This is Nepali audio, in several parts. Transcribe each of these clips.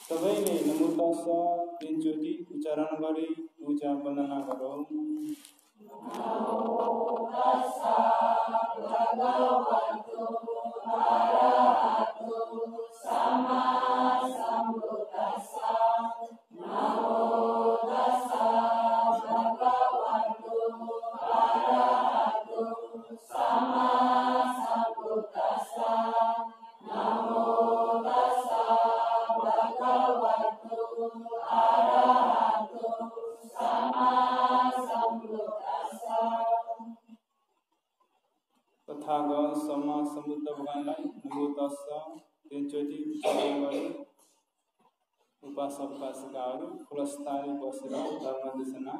सबैले नमो तस्स तीनचोटि उच्चारण गरी पूजा वन्दना गरौँ। नमो तस्स भगवतो अरहतो सम्मा सम्बुद्दस्स। नमो तस्स भगवतो अरहतो सम्मा सम्बुद्दस्स। नमो तस्स भगवतो अरहतो सम्मा सम्बुद्दस्स। तथागत सम्मा सम्बुद्ध भगवानलाई नमो तस्स तीनचोटि उच्चारण गरी उपासक उपासिकाहरू खुलस्तारी बसेर धर्मदेशना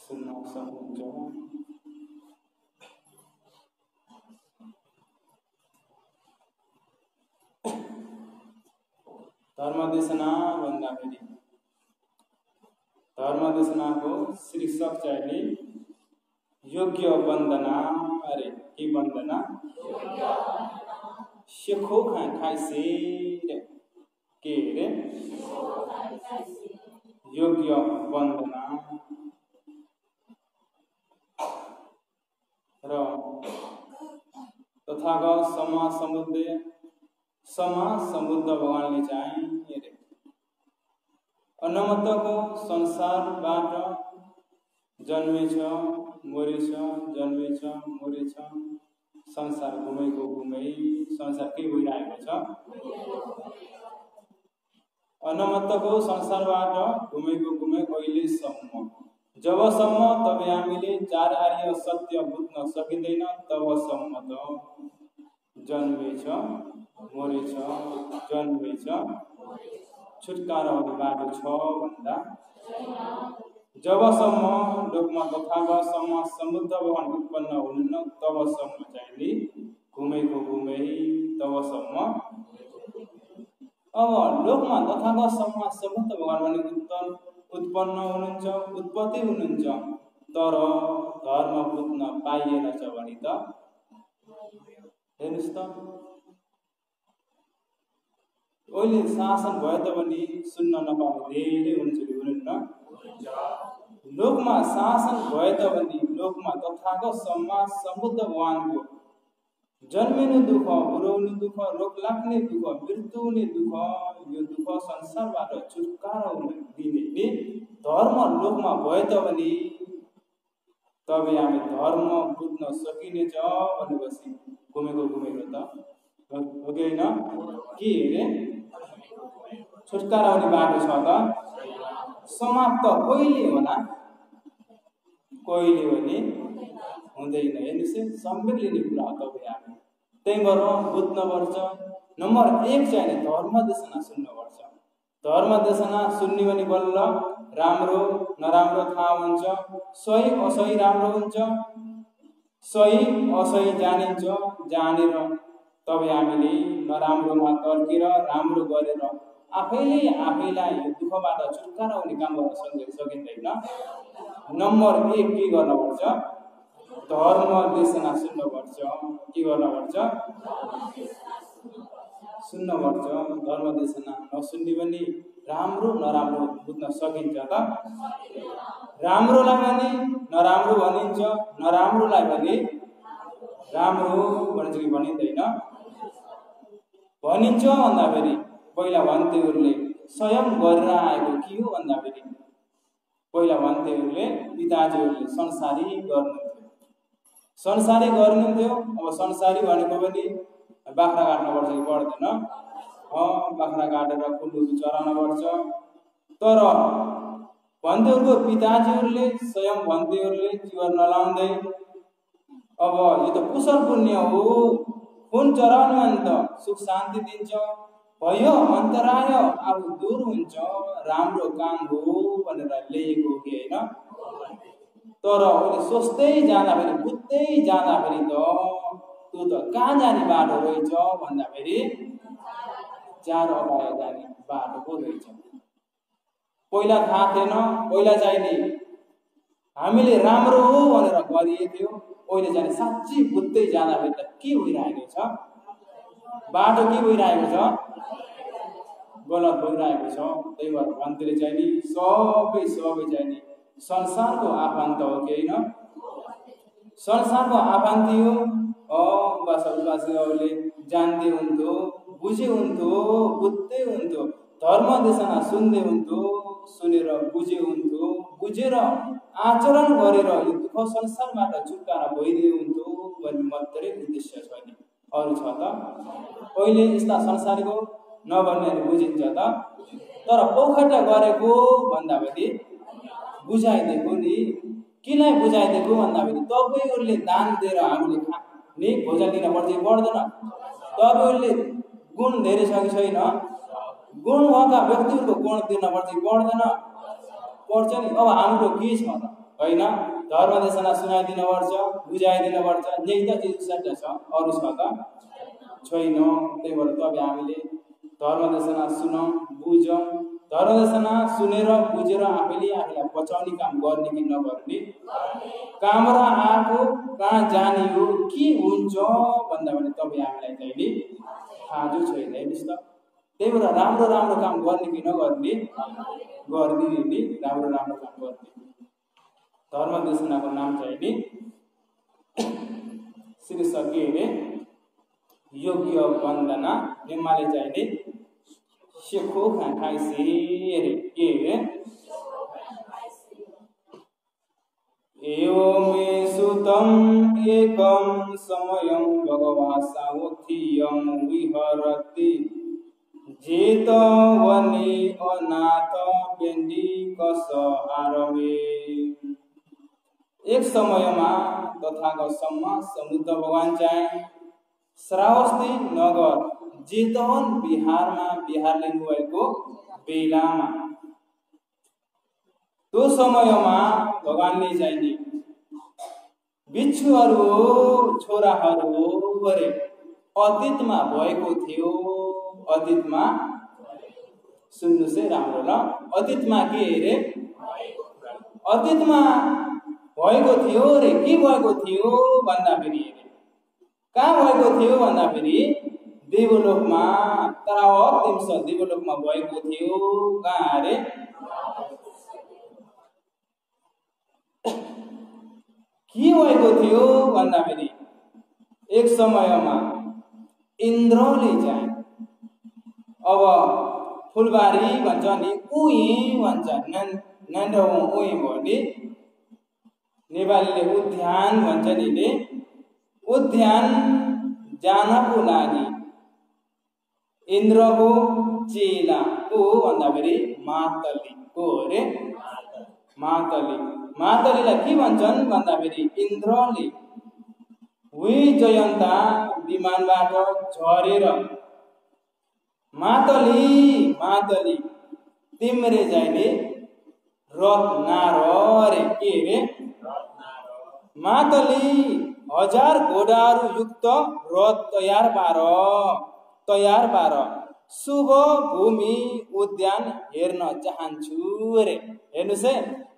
सुन्न सक्नुहुन्छ। धर्मदेशना भन्दाखेरि धर्मदेशनाको शीर्षक चाहिँ योग्य वन्दना अरे के वन्दना सेखो खाइसे के रे योग्य वन्दना र तथागत सम्मा सम्बुद्ध भगवानले चाहिँ अनन्तको संसारबाट जन्मेछ मरेछ जन्मेछ मरेछ संसार घुमेको घुमै संसार के भइरहेको छ। अनन्तको संसारबाट घुमेको घुमै कहिलेसम्म जबसम्म तपाईँ हामीले चार आर्य सत्य बुझ्न सकिँदैन तबसम्म त जन्मेछ मरेछ जन्मेछ छुटकारा हुने बाटो छ भन्दा जबसम्म लोकमा तथागत सम्मा सम्बुद्ध भगवान उत्पन्न हुनुहुन्न तबसम्म चाहिँ घुमेको घुमै तबसम्म। अब लोकमा तथागत सम्मा सम्बुद्ध भगवान भने उत्पन्न हुनुहुन्छ उत्पत्ति हुनुहुन्छ तर धर्म बुझ्न पाइएन छ भने त हेर्नुहोस् त अहिले शासन भयो त भने सुन्न नपाउने धेरै हुन्छ कि हुनुहुन्न। लोकमा शासन भयो त भने लोकमा तथागत सम्मा सम्बुद्ध भगवानको जन्मिनु दुःख बुढाउनु दुःख रोग लाग्ने दुःख मृत्यु हुने दुःख यो दुःख संसारबाट छुटकारा दिने धर्म लोकमा भयो त भने तपाईँ हामी धर्म बुझ्न सकिनेछ भनेपछि घुमेको घुमेको त हो कि होइन के अरे छुटकारा हुने बाटो छ त समाप्त कहिले होला कहिले भने हुँदैन। हेर्नुहोस् सम्यक लिने कुरा हो तपाईँ हामी त्यही भएर बुझ्नुपर्छ। नम्बर 1 चाहिँ धर्मदेशना सुन्नुपर्छ। धर्मदेशना सुन्ने भने बल्ल राम्रो नराम्रो थाहा हुन्छ सही असही राम्रो हुन्छ सही असही जानिन्छ जानेर तपाईँ हामीले नराम्रोमा तर्केर राम्रो गरेर आफैलाई दुःखबाट छुटकारा हुने काम गर्न सकिँदैन। नम्बर 1 के गर्नुपर्छ धर्मदेशना सुन्नुपर्छ। के गर्नुपर्छ सुन्नुपर्छ। धर्मदेशना नसुन्ने भने राम्रो नराम्रो बुझ्न सकिन्छ त राम्रोलाई भने नराम्रो भनिन्छ नराम्रोलाई भने राम्रो भनिन्छ कि भनिँदैन भनिन्छ भन्दाखेरि पहिला भन्थेहरूले स्वयं गरेर आएको के हो भन्दाखेरि पहिला भन्थेहरूले पिताजीहरूले संसारी गर्नुहुन्थ्यो। अब संसारी भनेको पनि बाख्रा काट्नु पर्छ कि पर्दैन बाख्रा काटेर कुल्लु चराउनु पर्छ तर भन्थेहरूको पिताजीहरूले स्वयं भन्थेहरूले जीवन नलाउँदै अब यो त कुशल पुण्य हो खुन चराउनु भने त सुख शान्ति दिन्छ भयो अन्तराय अब दूर हुन्छ राम्रो काम हो भनेर ल्याएको कि होइन। तर उसले सोच्दै जाँदाखेरि बुझ्दै जाँदाखेरि त त्यो त कहाँ जाने बाटो रहेछ भन्दाखेरि चार अपाय जाने बाटो पो रहेछ। पहिला थाहा थिएन पहिला चाहिँ हामीले राम्रो हो भनेर गरिएको थियो अहिले चाहिँ साँच्चै बुझ्दै जाँदाखेरि त के भइरहेको छ बाटो के भइरहेको छ गलत भइरहेको छ। त्यही भएर भगवानले चाहिँ नि सबै चाहिँ नि संसारको आफन्त हो कि होइन? संसारको आफन्ती हो। उपासकले जान्दै हुन्थ्यो, बुझे हुन्थ्यो, बुझ्दै हुन्थ्यो, धर्म देशना सुन्दै हुन्थ्यो, सुनेर बुझे हुन्थ्यो, बुझेर आचरण गरेर यो दुःख संसारबाट छुटकारा भइदिए हुन्थ्यो भन्ने मात्रै उद्देश्य छ नि, अरू छ त? पहिले यस्ता संसारको नभन्ने बुझिन्छ त? तर पौखटा गरेको भन्दाखेरि बुझाइदिएको नि। किनलाई बुझाइदिएको भन्दाखेरि तपाईँहरूले दान दिएर हामीले नि भोजन दिन पर्छ कि पर्दैन? तपाईँहरूले गुण धेरै छ कि छैन? गुण भएका व्यक्तिहरूको गुण दिन पर्छ कि पर्दैन? पर्छ नि। अब हाम्रो के छ त? होइन, धर्म देशना सुनाइदिनु पर्छ, बुझाइदिनु पर्छ, यही त चिज छ। अरू छ त? छैन। त्यही भएर तपाईँ हामीले धर्म देशना सुनौँ, बुझौँ। धर्म देशना सुनेर बुझेर आफैलाई बचाउने काम गर्ने कि नगर्ने? काम र आएको कहाँ जाने हो, के हुन्छ भन्दा भने तपाईँ हामीलाई चाहिँ नि थाहा छैन हेर्नुहोस् त। त्यही भएर राम्रो काम गर्ने कि नगर्ने? गर्ने नि, राम्रो काम गर्ने। धर्म देशनाको नाम चाहिँ नि शीर्षक के अरे? योग्य वन्दना। नेमाले चाहिँ नि सेखो खाइसे अरे के अरे? एवमे सुतम एकम समयम भगवा सावथियम विहरति जेतवने अनाथ पेंडी कस आरवे। एक समयमा तथागतसम्म समुद्र भगवान चाहिँ श्रावस्ती नगर जेतवन बिहारमा बिहार लिनुभएको बेलामा त्यो समयमा भगवानले चाहिँ नि बिच्छुहरू छोराहरू गरे अतीतमा भएको थियो। अतीतमा सुन्नुहोस् है राम्रो ल, अतीतमा के अरे? अतीतमा भएको थियो रे। के भएको थियो भन्दाखेरि कहाँ भएको थियो भन्दाखेरि देवलोकमा, तरावतींश देवलोकमा भएको थियो। कहाँ अरे? के भएको थियो भन्दाखेरि एक समयमा इन्द्रले चाहिँ अब फुलबारी भन्छ नि, उही भन्छ, नन्द उही भयो नि, नेपालीले उद्यान भन्छ नि, उद्यान जानको लागि इन्द्रको चेला को भन्दाखेरि मातली को अरे? मातली। मातलीलाई के भन्छन् भन्दाखेरि इन्द्रले उही जयन्ता विमानबाट झरेर मातली तिम्रे जाइले रथ नारे के अरे? मातली 1000 घोडाहरू युक्त रथ तयार पार शुभ भूमि उद्यान हेर्न चाहन्छु अरे। हेर्नुस् है,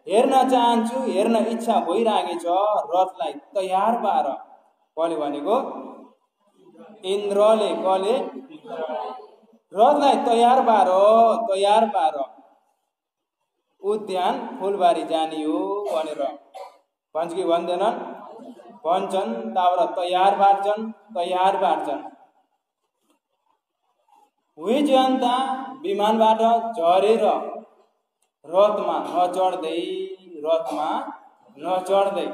हेर्न चाहन्छु, हेर्न इच्छा भइरहेको छ। रथलाई तयार पार। कसले भनेको? इन्द्रले। कसले? रथलाई तयार पार उद्यान फुलबारी जाने हो भनेर भन्छ कि भन्दैनन्? भन्छन्। त्यहाँबाट तयार पार्छन्। उही जनता विमानबाट झरेर रथमा नचढ्दै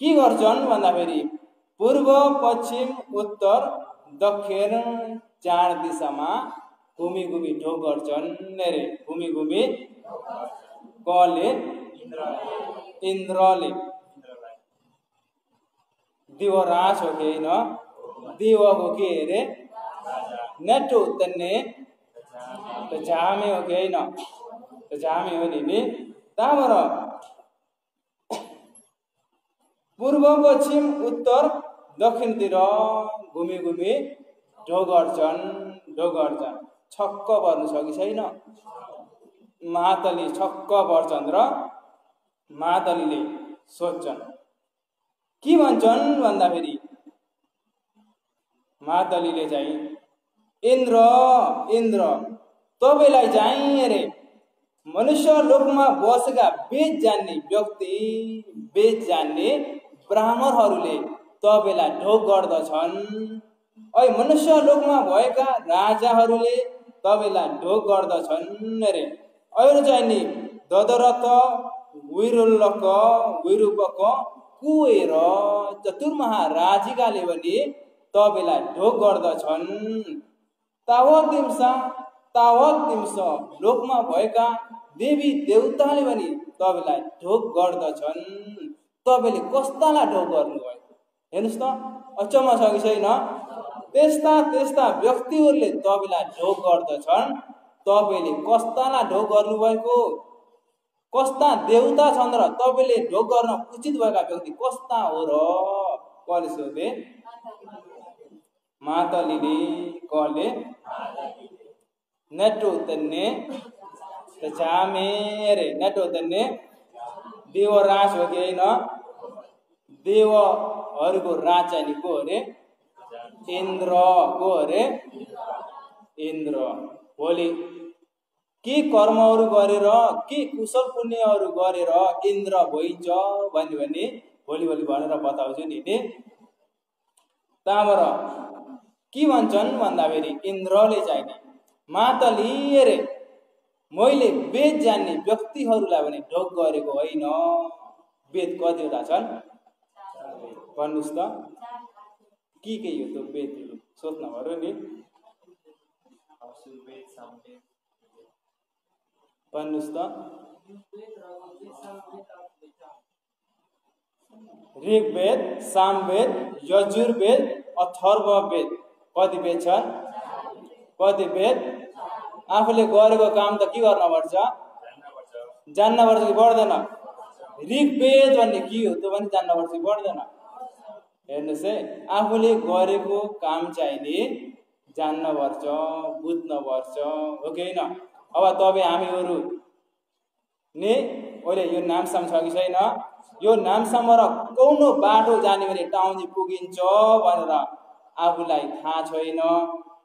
के गर्छन् भन्दाखेरि पूर्व पश्चिम उत्तर दक्षिण 4 दिशामा घुमी ढोक गर्छन् रे। घुमी कसले? इन्द्रले। देवराज हो कि होइन? देवको के अरे? नेटो तन्ने त झामे हो कि होइन? झामे हो नि। त्यहाँबाट पूर्व पश्चिम उत्तर दक्षिणतिर घुमी ढोक गर्छन्। छक्क पर्नु छ कि छैन? मातली छक्क पर्छन् र मातलीले सोध्छन्। के भन्छन् भन्दाखेरि मातलीले चाहिँ इन्द्र तपाईँलाई चाहिँ रे मनुष्य लोकमा बसेका वेद जान्ने व्यक्ति, वेद जान्ने ब्राह्मणहरूले तपाईँलाई ढोग गर्दछन्। ऐ मनुष्य लोकमा भएका राजाहरूले तपाईँलाई ढोग गर्दछन् रे। अरू चाहिँ नि ददरत विरुल्लक विरूपक कुएर चतुर्महा राजिकाले पनि तपाईँलाई ढोग गर्दछन्। तावत दिम्स लोकमा भएका देवी देवताले पनि तपाईँलाई ढोग गर्दछन्। तपाईँले कस्तालाई ढोग गर्नुभयो? हेर्नुहोस् त, अचम्म छ कि छैन? त्यस्ता त्यस्ता व्यक्तिहरूले तपाईँलाई ढोग गर्दछन्। तपाईँले कस्तालाई ढोग गर्नुभएको? कस्ता देवता छन् र तपाईँले ढोग गर्न उचित भएका व्यक्ति कस्ता हो र? कसले सोधे? मातलीले कसले? नेटो तन्ने जामे रे। नेटो तन्ने देवराज हो कि होइन? देवहरूको राज चाहिँ को अरे? इन्द्र। को अरे? इन्द्र। भोलि के कर्महरू गरेर, के कुशल पुण्यहरू गरेर इन्द्र भइन्छ भन्यो भने भोलि भनेर बताउँछु नि। त्यहाँबाट के भन्छन् भन्दाखेरि इन्द्रले चाहिँ नि मातली रे मैले वेद जान्ने व्यक्तिहरूलाई पनि ढोग गरेको होइन। वेद कतिवटा छन् भन्नुहोस् त? के हो त्यो वेदहरू? सोच्न पर्यो नि। भन्नुहोस् त? ऋग्वेद, सामवेद, यजुर्वेद, अथर्ववेद। कति वेद छन्? कति वेद? आफूले गरेको काम त के गर्नुपर्छ? जान्नुपर्छ कि पर्दैन? ऋग्वेद भन्ने के हो त्यो पनि जान्नुपर्छ कि पर्दैन? हेर्नुहोस् है, आफूले गरेको काम चाहिँ नि जान्नुपर्छ, बुझ्नुपर्छ, हो कि होइन? अब तपाईँ हामीहरू नि अहिले यो नामसाम छ कि छैन? यो नामसाम र कौनो बाटो जाने भने टाउनजी पुगिन्छ भनेर आफूलाई थाहा छैन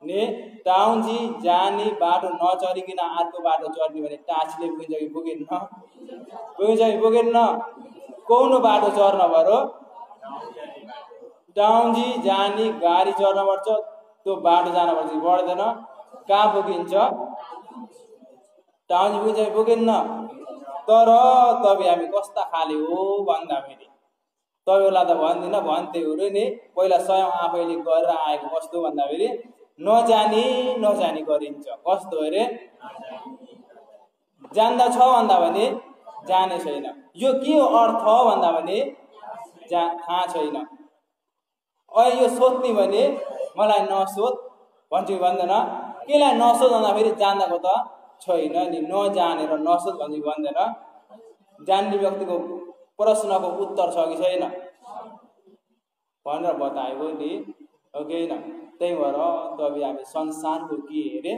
नि। टाउनजी जाने बाटो नचरिकन अर्को बाटो चढ्ने भने टाँसीले पुगिन्छ कि पुगिन्न? पुगिन्छ कि पुगिन्न? कौनो बाटो चढ्न पर्यो? टाउनजी जाने गाडी चढ्नुपर्छ, त्यो बाटो जानुपर्छ कि पर्दैन? कहाँ पुगिन्छ? टाउनजी पुगिन्छ कि पुगिन्न? तर तपाईँ हामी कस्ता खाले हो भन्दाखेरि तपाईँहरूलाई त भन्दिनँ, भन्थे हो नि। पहिला स्वयं आफैले गरेर आएको कस्तो भन्दाखेरि नजानी गरिन्छ। कस्तो अरे? जान्दा छ भन्दा भने जाने छैन। यो के हो अर्थ भन्दा भने थाहा छैन। अहिले यो सोध्ने भने मलाई नसोध भन्छु कि भन्दैन? केलाई नसोध भन्दाखेरि जान्दाको त छैन नि। नजानेर नसोध भन्छु कि भन्दैन? जान्ने व्यक्तिको प्रश्नको उत्तर छ कि छैन भनेर बताएको नि, हो कि होइन? त्यही भएर तपाईँ हामी संसारको के अरे?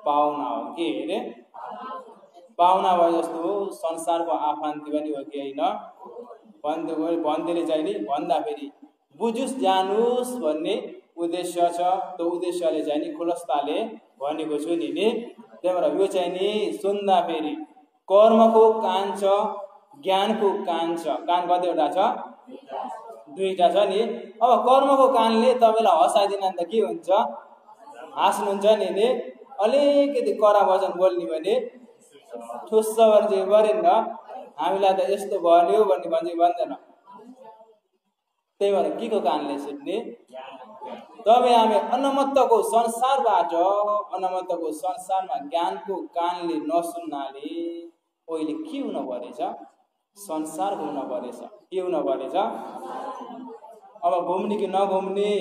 पाहुना हो। के अरे? पाहुना भए जस्तो हो। संसारको आफन्ती पनि हो कि होइन? भन्दैले चाहिँ नि भन्दाखेरि बुझुस् जानुस् भन्ने उद्देश्य छ। त्यो उद्देश्यले चाहिँ नि खुलस्ताले भनेको छु नि। त्यही भएर यो चाहिँ नि सुन्दाखेरि कर्मको कान छ, ज्ञानको कान छ। कान कतिवटा छ? दुईटा छ नि। अब कर्मको कानले तपाईँलाई हँसाइदिन त के हुन्छ? हाँस्नुहुन्छ नि। अलिकति कडा वचन बोल्ने भने ठुस्स भने गरेन, हामीलाई त यस्तो भन्यो भन्ने भन्छ भन्दैन? त्यही भएर के को कानले सुन्ने? तपाईँ हामी अनमत्तको संसारबाट, अनमत्तको संसारमा ज्ञानको कानले नसुन्नाले अहिले के हुन परेछ? संसार घुम्न परेछ। के हुन परेछ? अब घुम्ने कि नघुम्ने?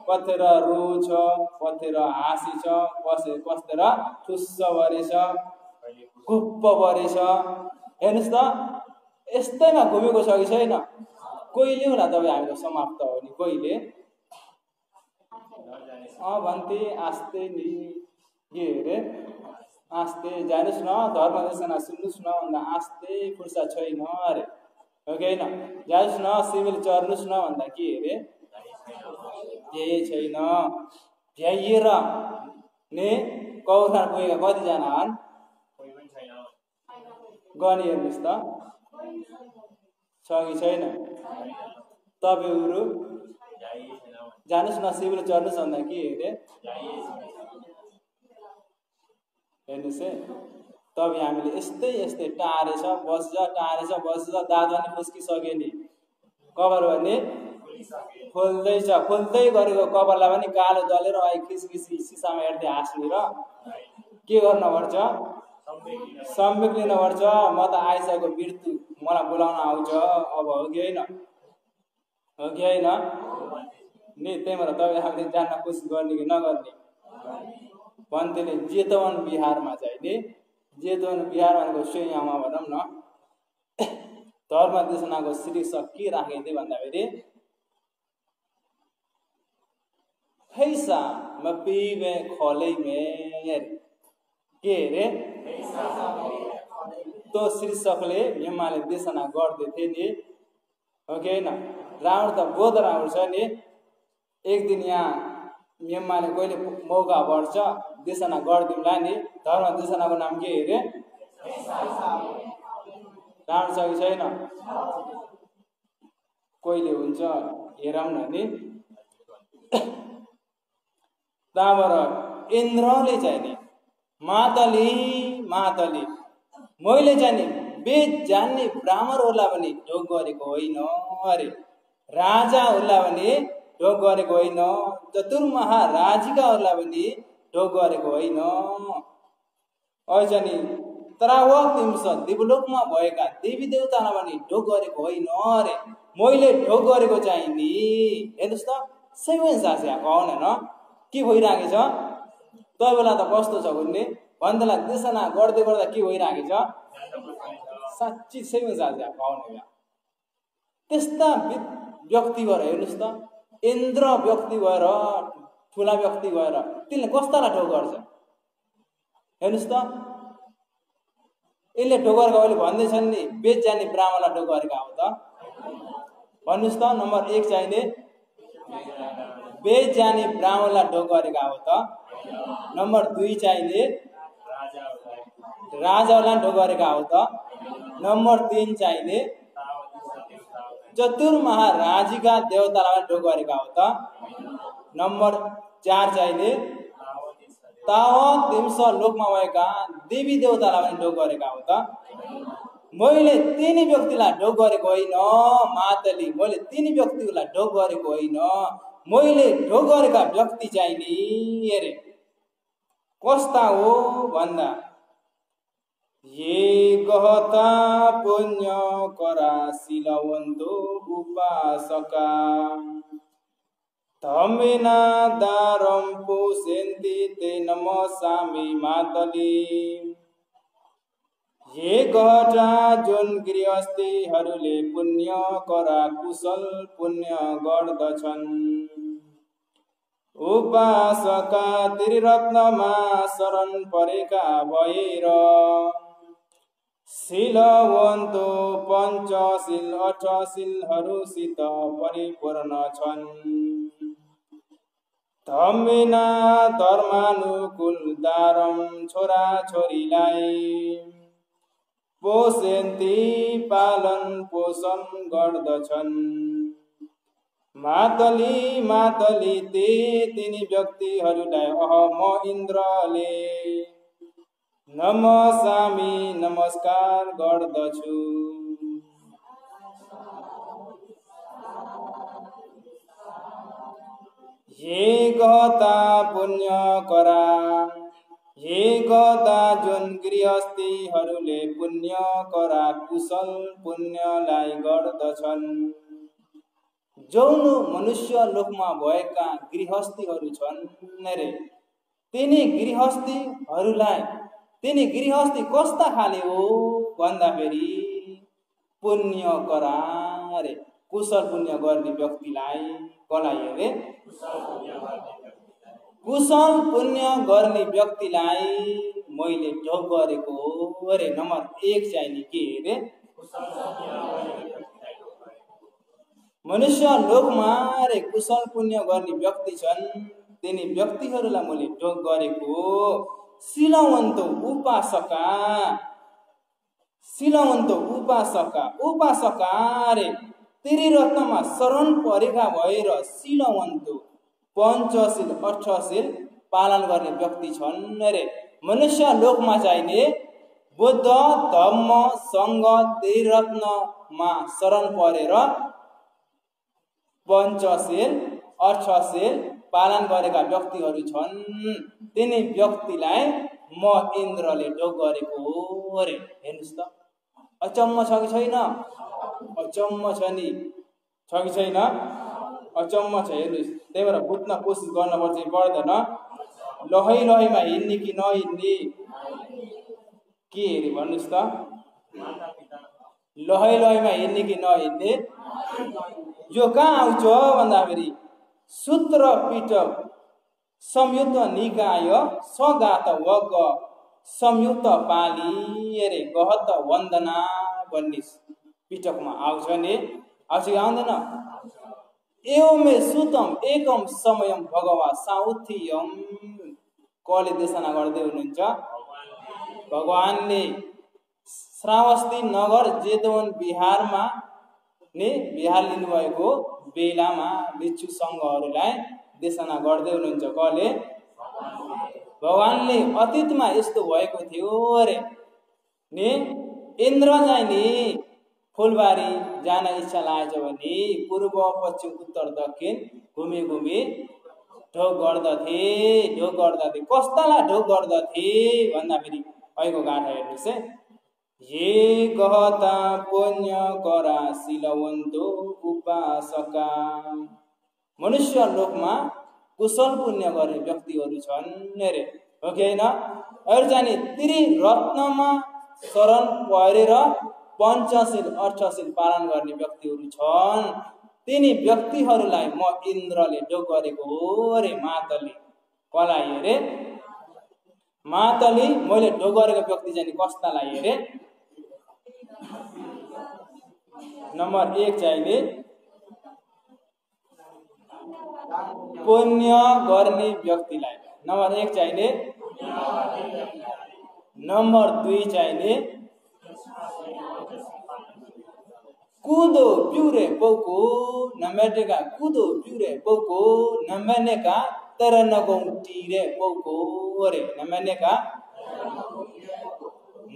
कथेर रोछ, कथेर हाँसी छ, कस्तेर ठुस्स परेछ, गुप्प परेछ। हेर्नुहोस् त, यस्तैमा घुमेको छ कि छैन? कहिले होला तपाईँ हामीको समाप्त हो नि? कहिले? भन्थे आस्ते नि के अरे? आस्ते जानुस् न, धर्म देशना सुन्नुस् न भन्दा आस्ते फुर्सद छैन अरे, हो कि होइन? जानुस् न, सिभिल चढ्नुस् न भन्दा के अरे? केही छैन। भ्याइएर ने कौरखान पुगेका कतिजना हन् गनी हेर्नुहोस् त छ कि छैन तपाईँहरू जानुस् न शिविर चढ्नुस् भन्दा के हेरे हेर्नुहोस् है तपाईँ हामीले यस्तै टारेछ बस्छ दादा नि फुस्किसक्यो नि कभर भने खोल्दै गरेको कभरलाई पनि कालो दलेर आई खिसखिसी सिसामा हेर्दै हाँस्ने र के गर्नुपर्छ सम्वेक लिनुपर्छ म त आइसकेको मृत्यु मलाई बोलाउन आउँछ अब हो कि होइन नि त्यही भएर तपाईँ हामीले जान्न कोसिस गर्ने कि नगर्ने भन्तेले जेतवन बिहारमा चाहिँ नि जेतवन बिहार भनेको स्वयंमा भनौँ न धर्म देशनाको शीर्षक के राखेको थिएँ भन्दाखेरि हैसा म पिबे खोलै मेर के रे त्यो शीर्षकले यमाले देशना गर्दै थिए नि हो कि होइन रावण त बोध रावण छ नि एक दिन यहाँ यमाले कहिले मौका पर्छ देशना गरिदिउँला नि धर्म देशनाको नाम के रे रावण छ कि छैन कहिले हुन्छ हेरौँ न नि त्यहाँबाट इन्द्रले चाहिँ नि मातली मैले चाहिँ नि वेद जान्ने ब्राह्मणहरूलाई पनि ढोग गरेको होइन अरे राजाहरूलाई पनि ढोग गरेको होइन चतुर्महाराजिकाहरूलाई पनि ढोग गरेको होइन अझ नि त्रावतिंश दिवलोकमा भएका देवी देवतालाई पनि ढोग गरेको होइन अरे मैले ढोग गरेको चाहिँ नि हेर्नुहोस् त सबै सास यहाँ कौन होइन के भइरहेको छ त्यो बेला त कस्तो छ भन्ने भन्दैला देशना गर्दै गर्दा के भइरहेको छ साँच्ची सबै सास यहाँ कौन त्यस्ता व्यक्ति भएर हेर्नुहोस् त इन्द्र व्यक्ति भएर ठुला व्यक्ति भएर तिनले कस्तालाई ढोग गर्छ हेर्नुहोस् त यसले ढोग गरेको अहिले भन्दैछन् नि वेद जाने ब्राह्मणलाई ढोग गरेका हो त भन्नुहोस् त नम्बर 1 चाहिने वेद जाने ब्राह्मणलाई ढोग गरेका हो त नम्बर 2 चाहिने राजालाई ढोग गरेका हो त नम्बर 3 चाहिने चतुर्महाराजिका देवतालाई ढोग गरेका हो त नम्बर 4 चाहिने तावतिंश लोकमा भएका देवी देवतालाई पनि ढोग गरेका हो त मैले तिनी व्यक्तिलाई ढोग गरेको होइन मातली मैले तिनी व्यक्तिलाई ढोग गरेको होइन मैले ढोग गरेका व्यक्ति चाहिँ नि हेरे कस्ता हो भन्दा ये गहता पुण्य करा शिलवन्तो उपासका धमेना दारम पोसेन्ति ते नमसामि मातली ये गहटा जुन गृहस्थीहरूले पुण्य करा कुशल पुण्य गर्दछन् उपासका त्रिरत्नमा शरण परेका भएर शीलवन्तो पञ्चशील 8 शीलहरूसित परिपूर्ण छन् धम्मेना धर्मानुकूल दारम छोरा छोरीलाई पोषेन्ती पालन पोषण गर्दछन् मातली ते तिनी व्यक्तिहरूलाई म इन्द्रले नमसामी नमस्कार गर्दछु ये गता पुण्य करा ये गता जुन गृहस्थीहरूले पुण्य करा कुशल पुण्यलाई गर्दछन् जौन मनुष्य लोकमा भएका गृहस्थीहरू छन् रे तिनी गृहस्थी कस्ता खाले हो भन्दाखेरि पुण्य करा रे कुशल पुण्य गर्ने व्यक्तिलाई कलाई रे कुशल पुण्य गर्ने व्यक्तिलाई मैले ढोग गरेको हो रे नम्बर 1 चाहिँ नि के रे मनुष्य लोकमा रे कुशल पुण्य गर्ने व्यक्ति छन् तिनी व्यक्तिहरूलाई मैले ढोग गरेको। सिलवन्त उपासका रे तेरी रत्नमा शरण परेका भएर सिलवन्त पञ्चशील 18 पालन गर्ने व्यक्ति छन् रे। मनुष्य लोकमा चाहिने बुद्ध धम्म संघ तेरी रत्नमा शरण परेर पञ्चशील 18 पालन गरेका व्यक्तिहरू छन्। तिनी व्यक्तिलाई म इन्द्रले ढोग गरेको रे। हेर्नुस् त, अचम्म छ कि छैन? अचम्म छ नि, छ कि छैन? अचम्म छ। हेर्नुस्, त्यही भएर बुझ्न कोसिस गर्नुपर्छ कि पर्दैन? लहैमा हिँड्ने कि नहिँड्ने? के हेरी भन्नुस् त? लहैमा हिँड्ने कि नहिँड्ने? यो कहाँ आउँछ भन्दाखेरि सूत्र पिटक संयुक्त निकाय सगात वग संयुक्त पाली अरे गहत वन्दना भन्ने पिटकमा आउँछ नि, आउँछ कि आउँदैन? एवमे सुतम एकम समयम भगवा साउथियम कले देशना गर्दै हुनुहुन्छ। भगवानले श्रावस्ती नगर जेतवन बिहारमा बिहार लिनुभएको बेलामा भिक्षु सङ्घहरूलाई देशना गर्दै हुनुहुन्छ। कले? भगवानले अतीतमा यस्तो भएको थियो अरे नि, इन्द्र चाहिँ नि फुलबारी जान इच्छा लागेछ भने पूर्व पश्चिम उत्तर दक्षिण घुमी ढोग गर्दथे। कस्तालाई ढोग गर्दथे भन्दाखेरि अहिलेको गाथा हेर्नुहोस् है। ये गहता पुण्य करा सिलवन्तो उपासका। मनुष्य लोकमा कुशल पुण्य गर्ने व्यक्तिहरू छन् रे, हो कि होइन? अरू जाने तिरी रत्नमा शरण परेर पञ्चशील 18 पालन गर्ने व्यक्तिहरू छन्। तिनी व्यक्तिहरूलाई म इन्द्रले ढोग गरेको हो रे। मातली कसलाई हेरे? मातली मैले ढोग गरेको व्यक्ति चाहिँ कस्तालाई हेरे? नम्बर 1 चाहिने पुण्य गर्ने व्यक्तिलाई। नम्बर 1 चाहिने। नम्बर 2 चाहिने कुदो प्युरे पौको नम्बेका कुदो प्युरे पौको नम्बेका तरनगौ टीरे पौको रे। नम्बेका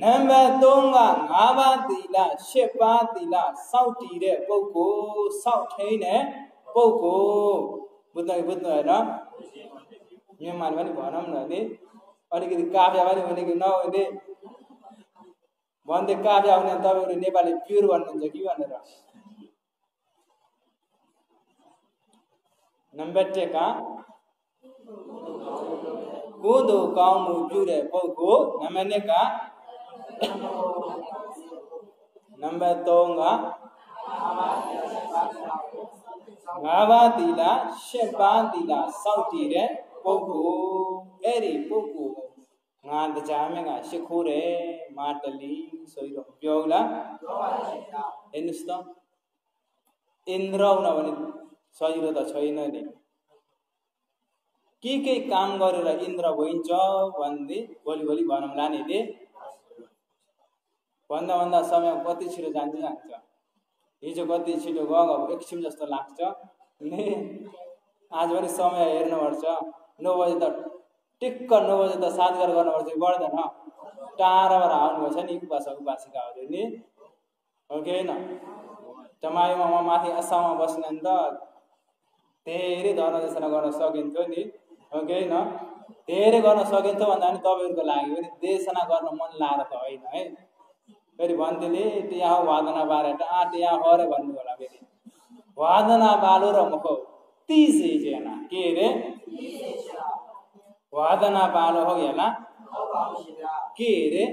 नम्बे तोंगा घाबा दिला शेपा दिला साउटीरे पौको साउठैने पौको। बुझ्नु होइन? यो मान पनि भनौँ न नि, अलिकति काव्य पनि हुने कि नहुने भन्दै काव्य हुने तपाईँहरू नेपाली प्युर भन्नुहुन्छ कि भनेर। नम्बेटेका कुदो काउमु प्युरे पौको नम्बेका नम्बे तोंगा घाबा दिला शेपा दिला साउटीरे पौको एरी पौको ngad jaamenga शिखुरे माटली सोइरो ब्यौला। हेर्नुस् त, इन्द्र हुन भने सजिलो त छैन नि। के काम गरेर इन्द्र भइन्छ भन्दै भोलि भनौँला नि। भन्दा समय कति छिटो जान्छ। हिजो कति छिटो गयो, एकछिन जस्तो लाग्छ नि। आज पनि समय हेर्नुपर्छ। 9 बजे त टिक्क 9 बजे त 7 गरेर गर्नुपर्छ कि पर्दैन? टाढाबाट आउनुभएछ नि उपासिकाहरू नि, हो कि होइन? जमाइमा म माथि आसाममा बस्ने त धेरै धर्म देशना गर्न सकिन्थ्यो नि, हो कि होइन? धेरै गर्न सकिन्थ्यो भन्दा पनि तपाईँहरूको लागि पनि देशना गर्न मन लागेर त होइन है। फेरि भन्थेले त्यहाँ वादना बारे त्यहाँ हरे भन्नु होला। फेरि वादना बालो र मुख 30 जना के रे? वादना बालो हो गेला के रे?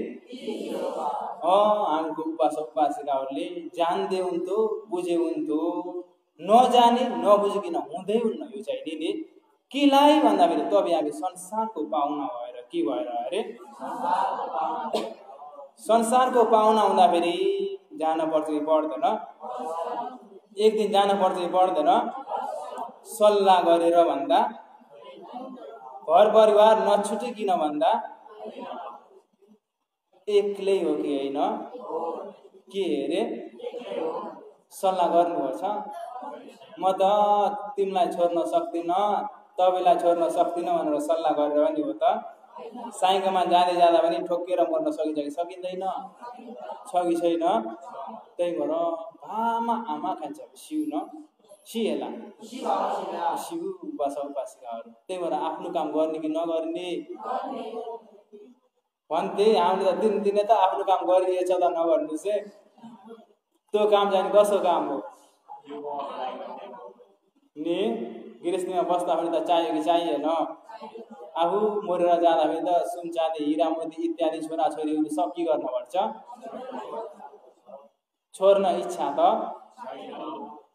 हाम्रो उपासिकाहरूले जान्दै हुन्थ्यो, बुझे हुन्थ्यो। नजाने नबुझिकन हुँदै हुन्न। यो चाहिँ नि केलाई भन्दाखेरि तपाईँ हामी संसारको पाहुना भएर के भएर अरे? संसारको पाहुना हुँदाखेरि जान पर्छ कि पर्दैन? एक दिन जान पर्छ कि पर्दैन? सल्लाह गरेर भन्दा घर परिवार नछुटिकिन भन्दा एक्लै हो कि होइन? के अरे सल्लाह गर्नुपर्छ। म त तिमीलाई छोड्न सक्दिनँ, तपाईँलाई छोड्न सक्दिनँ भनेर सल्लाह गरेर पनि हो त? साइकलमा जाँदै जाँदा पनि ठोकेर मर्न सकिन्छ कि सकिँदैन? छ कि छैन? त्यही भएर आमा आमा खान्छ सिउ न सिएला सिउ बसा उपासिकाहरू। त्यही भएर आफ्नो काम गर्ने कि नगर्ने भन्थे। हामीले त दिनदिनै त आफ्नो काम गरिएछ त नगर्नुहोस् है। त्यो काम चाहिँ कसो काम हो नि? गृहस्थीमा बस्दाखेरि त चाहियो कि चाहिएन? आफू मरेर जाँदाखेरि त सुन चाँदी हिरा मोती इत्यादि छोराछोरीहरू सब के गर्नुपर्छ? छोड्न इच्छा त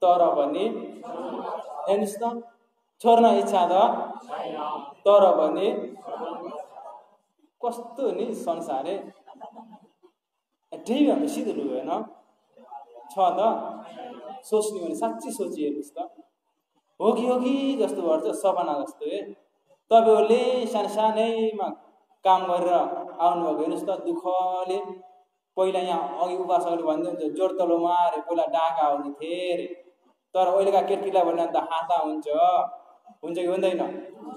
तर पनि हेर्नुहोस् त, छोड्न इच्छा त तर पनि कस्तो नि संसार ढेइ हामी सिधो भएन छ त? सोच्ने भने साँच्चै सोचिहेर्नुहोस् त, हो कि जस्तो गर्छ सपना जस्तो। तपाईँहरूले सानैमा काम गरेर आउनुभएको हेर्नुहोस् त, दुःखले। पहिला यहाँ अघि उपासकले भन्दै हुन्छ जोड तलो मारे पहिला डाका आउने थिए अरे, तर अहिलेका केटीलाई भन्दा त हाता हुन्छ कि हुँदैन?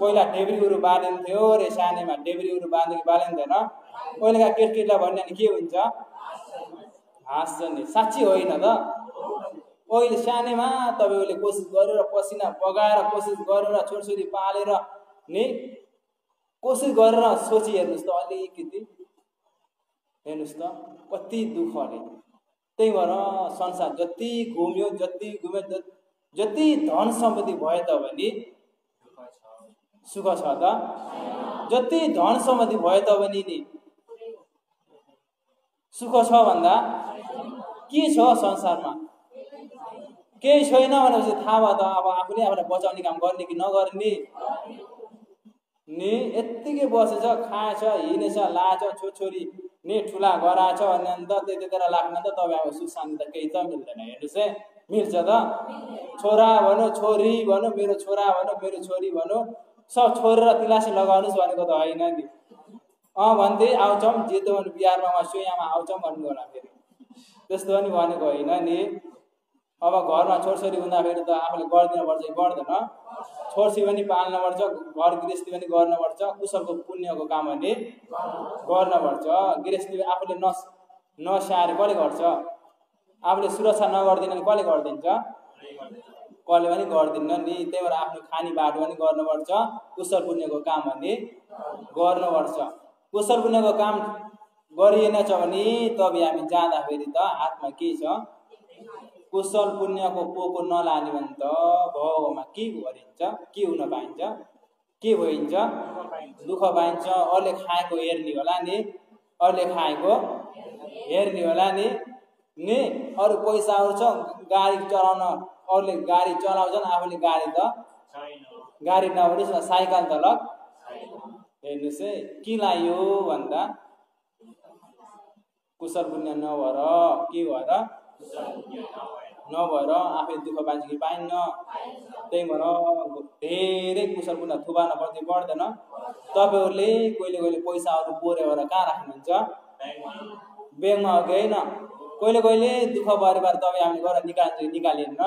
पहिला डेब्रीहरू बाँधिन्थ्यो अरे, सानैमा डेब्रीहरू बाँध्यो कि बाँधिँदैन? अहिलेका केटीलाई भन्ने के हुन्छ? हाँस्छ नि, साँच्ची होइन त? अहिले सानैमा तपाईँहरूले कोसिस गरेर पसिना बगाएर कोसिस गरेर छोरछोरी पालेर नि कोसिस गरेर सोची हेर्नुहोस् त अलिकति, हेर्नुहोस् त कति दुःखले। त्यही भएर संसार जति घुम्यो जति धन सम्पत्ति भए तापनि सुख छ त? जति धन सम्पत्ति भए तापनि नि सुख छ भन्दा के छ संसारमा? केही छैन भनेपछि थाहा भयो त। अब आफूले आफूलाई बचाउने काम गर्ने कि नगर्ने नि? यत्तिकै बसेछ, खाएछ, हिँडेछ, लाएछ, छोरछोरी नि ठुला गराएछ भने त त्यतिखेर लाग्ने त तपाईँको सुख शान्ति त केही त मिल्दैन। हेर्नुहोस् है, मिल्छ त? छोरा भनौँ छोरी भनौँ, मेरो छोरा भनौँ मेरो छोरी भनौँ, सब छोडेर तिलासी लगाउनुहोस् भनेको त होइन नि। भन्थे आउँछौँ जितो भने बिहारमा सोयामा आउँछौँ भन्नु होला फेरि, त्यस्तो पनि भनेको होइन नि। अब घरमा छोरछोरी हुँदाखेरि त आफूले गरिदिनुपर्छ कि पर्दैन? छोरछोरी पनि पाल्नुपर्छ, घर गृहस्थी पनि गर्नुपर्छ, कुशलको पुण्यको काम पनि गर्नुपर्छ। गृहस्थी आफूले नस्याहारे कसले गर्छ? आफूले सुरक्षा नगरिदिन भने कसले गरिदिन्छ? कसले पनि गर्दिन्न नि। त्यही भएर आफ्नो खानी बाटो पनि गर्नुपर्छ, कुशल पुण्यको काम पनि गर्नुपर्छ। कुशल पुण्यको काम गरिएनछ भने तब हामी जाँदाखेरि त हातमा के छ? कुशल पुण्यको पोको नलाने भने त भोगमा के गरिन्छ? के हुन पाइन्छ? के भइन्छ? दुःख पाइन्छ। अरूले खाएको हेर्ने होला नि, अरूले खाएको हेर्ने होला नि। अरू पैसा आउँछ गाडी चलाउन, अरूले गाडी चलाउँछन्, आफूले गाडी त गाडी नभनिस् न साइकल त लग। हेर्नुहोस् है, के लाग्यो भन्दा कुशल पुण्य नभएर के भएर नभएर आफै दुःख पाइन्छ कि पाइन्न? त्यही भएर धेरै कुशल पुण्य थुपार्न पर्छ पर्दैन? तपाईँहरूले कहिले पैसाहरू बोरेर कहाँ राख्नुहुन्छ? ब्याङ्कमा हो कि होइन? कहिले दुःख परिवार तपाईँ हामीले गरेर निकालेन,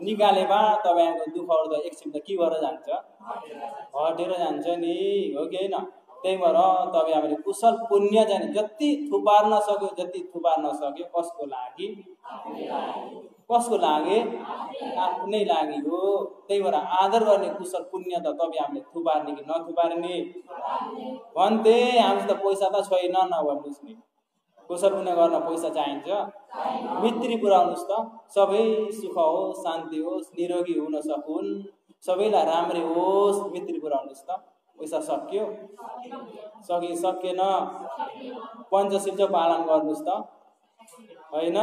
निकालेमा तपाईँको दुःखहरू त एकछिन त के गरेर जान्छ? हटेर जान्छ नि, हो कि होइन? त्यही भएर तपाईँ हामीले कुशल पुण्य चाहिँ जति थुपार्न सक्यो कसको लागि? कसको लागि? आफ्नै लागि हो। त्यही भएर आदर गर्ने कुशल पुण्य त तपाईँ हामीले थुपार्ने कि नथुपार्ने भन्थे। हामीसित पैसा त छैन नभन्नुहोस् नि, कुशल पुण्य गर्न पैसा चाहिन्छ? मित्री पुर्याउनुहोस् त, सबै सुख होस्, शान्ति होस्, निरोगी हुन सकुन्, सबैलाई राम्रै होस्, मित्री पुर्याउनुहोस् त। पैसा सक्यो? सकेन? पञ्चशील चाहिँ पालन गर्नुहोस् त, होइन?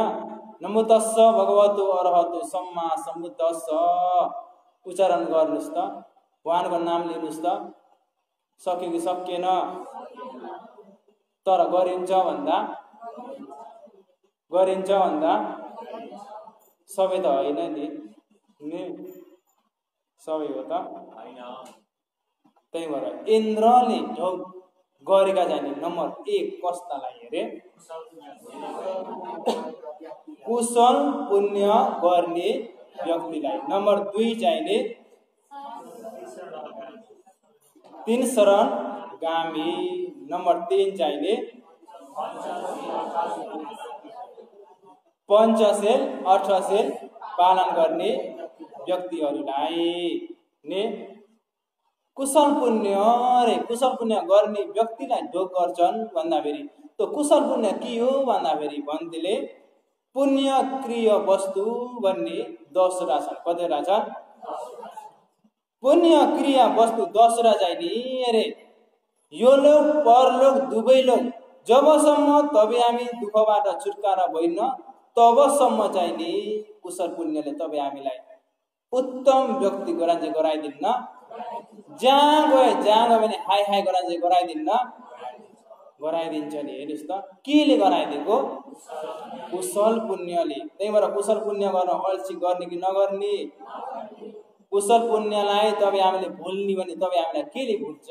नमो तस्स भगवतो अरहतो सम्मा सम्बुद्धस्स उच्चारण गर्नुहोस् त, भगवानको नाम लिनुहोस् त। सक्यो कि सकेन? तर गरिन्छ भन्दा सबै त होइन नि, सबै हो त होइन। त्यही भएर इन्द्रले ढोग गरेका जाने नम्बर 1 कस्तालाई अरे कुशल पुण्य गर्ने व्यक्तिलाई। नम्बर 2 चाहिने 3 शरण गामी। नम्बर 3 चाहिने पञ्चशेल अठशेल पालन गर्ने व्यक्तिहरूलाई ने कुशल पुण्य गर्ने व्यक्तिलाई ढोग गर्छन् भन्दाफेरि त्यो कुशल पुण्य के हो भन्दाफेरि भन्तीले पुण्य क्रिया वस्तु भन्ने 10वटा छन्। कतिवटा छन्? पुण्य क्रिया वस्तु 10वटा चाहिँ नि अरे यो लोक परलोक दुवै लोक जबसम्म तपाईँ हामी दुःखबाट छुटकारा भइन्न तबसम्म चाहिँ नि कुशल पुण्यले तपाईँ हामीलाई उत्तम व्यक्ति गराइदिन्न। जहाँ गयो भने हाई हाई गराइदिन्छ नि। हेर्नुहोस् त केले गराइदिएको? कुशल पुण्यले। त्यही भएर कुशल पुण्य गर्न अल्छी गर्ने कि नगर्ने? कुशल पुण्यलाई तपाईँ हामीले भुल्ने भने तपाईँ हामीलाई केले भुल्छ?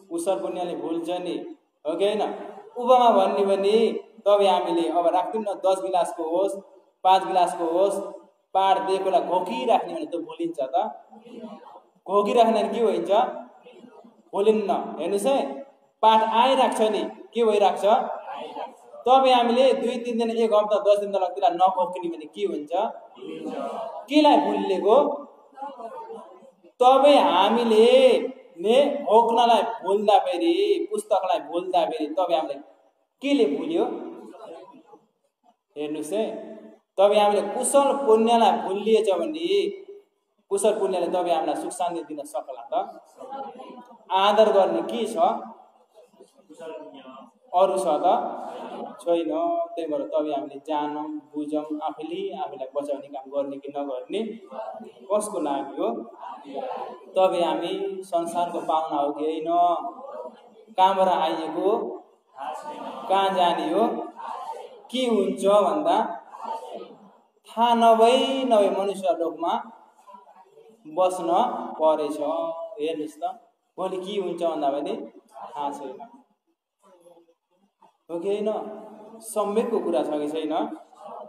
कुशल पुण्यले भुल्छ नि, हो कि होइन? उपमा भन्ने भने तपाईँ हामीले अब राख्दिउँ न 10 गिलासको होस् 5 गिलासको होस् पाड दिएकोलाई घोकिराख्ने भने त भुलिन्छ त? घोकिराख्ने के हुन्छ? भुलिन्न। हेर्नुहोस् है पाठ आइराख्छ नि के भइराख्छ? तपाईँ हामीले 2-3 दिन 1 हप्ता 10 दिन तक त्यसलाई नघोक्ने भने के हुन्छ? केलाई भुलिएको? तपाईँ हामीले ने घोक्नलाई भुल्दाखेरि पुस्तकलाई भुल्दाखेरि तपाईँ हामीले केले भुल्यो? हेर्नुहोस् है तपाईँ हामीले कुशल पुण्यलाई भुलिएछ भने कुशल पुण्यले तपाईँ हामीलाई सुख शान्ति दिन सक्ला त? आदर गर्ने के छ? अरू छ त? छैन। त्यही भएर तपाईँ हामीले जानौँ बुझौँ आफैलाई बचाउने काम गर्ने कि नगर्ने कसको लागि हो? तपाईँ हामी संसारको पाहुना हो कि होइन? कहाँबाट आइएको? कहाँ जाने हो? के हुन्छ भन्दा थाहा नभई मनुष्य लोकमा बस्न परेछ। हेर्नुहोस् त भोलि के हुन्छ भन्दा पनि थाहा छैन, हो कि होइन? सम्वेकको कुरा छ कि छैन?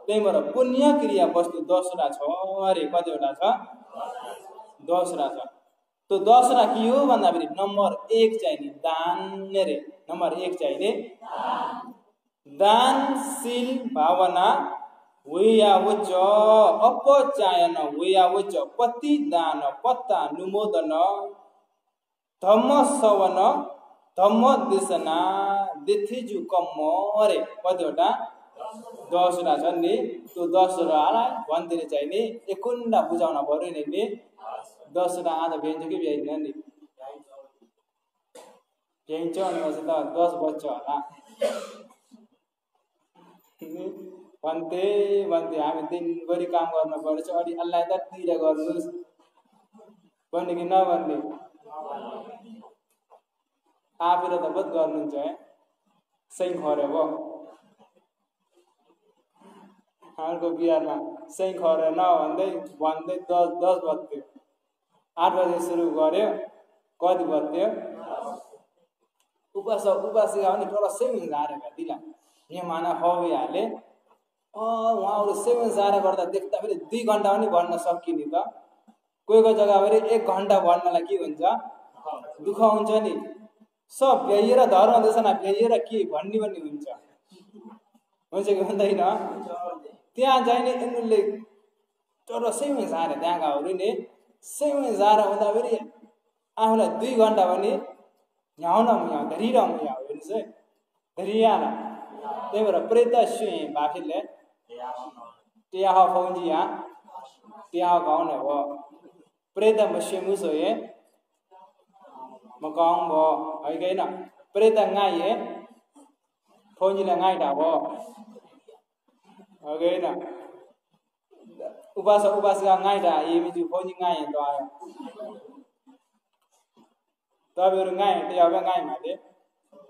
त्यही भएर पुण्य क्रिया वस्तु 10वटा छ अरे। कतिवटा छ? 10वटा छ। त्यो 10वटा के हो भन्दाखेरि नम्बर 1 चाहिने दान रे। नम्बर 1 चाहिने दानशील भावना हुयावच अपचायन हुयावच पतिदान पत्तानुमोदन धम्मश्रवण धम्मदेशना देथिजु कम्म अरे। कतिवटा? 10वटा छन् नि। त्यो 10वटालाई भन्तीले चाहिँ नि एकुण्डा बुझाउन पर्यो नि। 10वटा आज भ्याइन्छ कि भ्याइँदैन नि? भ्याइन्छ भनेपछि त 10 बज्छ होला। भन्थे हामी दिनभरि काम गर्न पर्छ अलि अल्लाह त तिर गर्नुहोस् भन्ने कि नभन्ने? आफूले त बहुत गर्नुहुन्छ है सही खरे भयो। हाम्रो बिहारमा सही खरे भन्दै 10 बज्थ्यो। 8 बजे सुरु गर्यो कति बज्थ्यो? उपासिका पनि तर सेवन झारेका दिला यहाँ माना खवे हाले उहाँहरू सेवन झारा गर्दा देख्दा फेरि 2 घण्टा पनि भन्न सकिने त। कोही जग्गा फेरि 1 घण्टा भन्नलाई के हुन्छ? दुःख हुन्छ नि। सब भ्याइएर धर्म देशना भ्याइएर के भन्ने हुन्छ कि हुँदैन? त्यहाँ जाने यिनीहरूले तर सेवन झारे त्यहाँकाहरू नि सेवन झारा हुँदा फेरि आफूलाई 2 घण्टा पनि यहाँ धरिरहँ हेर्नुहोस् है धरियाला। त्यही भएर प्रेत बाफीले त्यहाँ फौजी त्यहाँ गाउँ नै हो प्रेत मस्यमुस हो म गाउँ भयो है कि होइन? प्रेत गाई फौजीलाई गाई ढाबो हो कि होइन? उपासिका गाई ढा ये फौजी गाई तो आयो तपाईँहरू गाई त्यहाँ गाई माले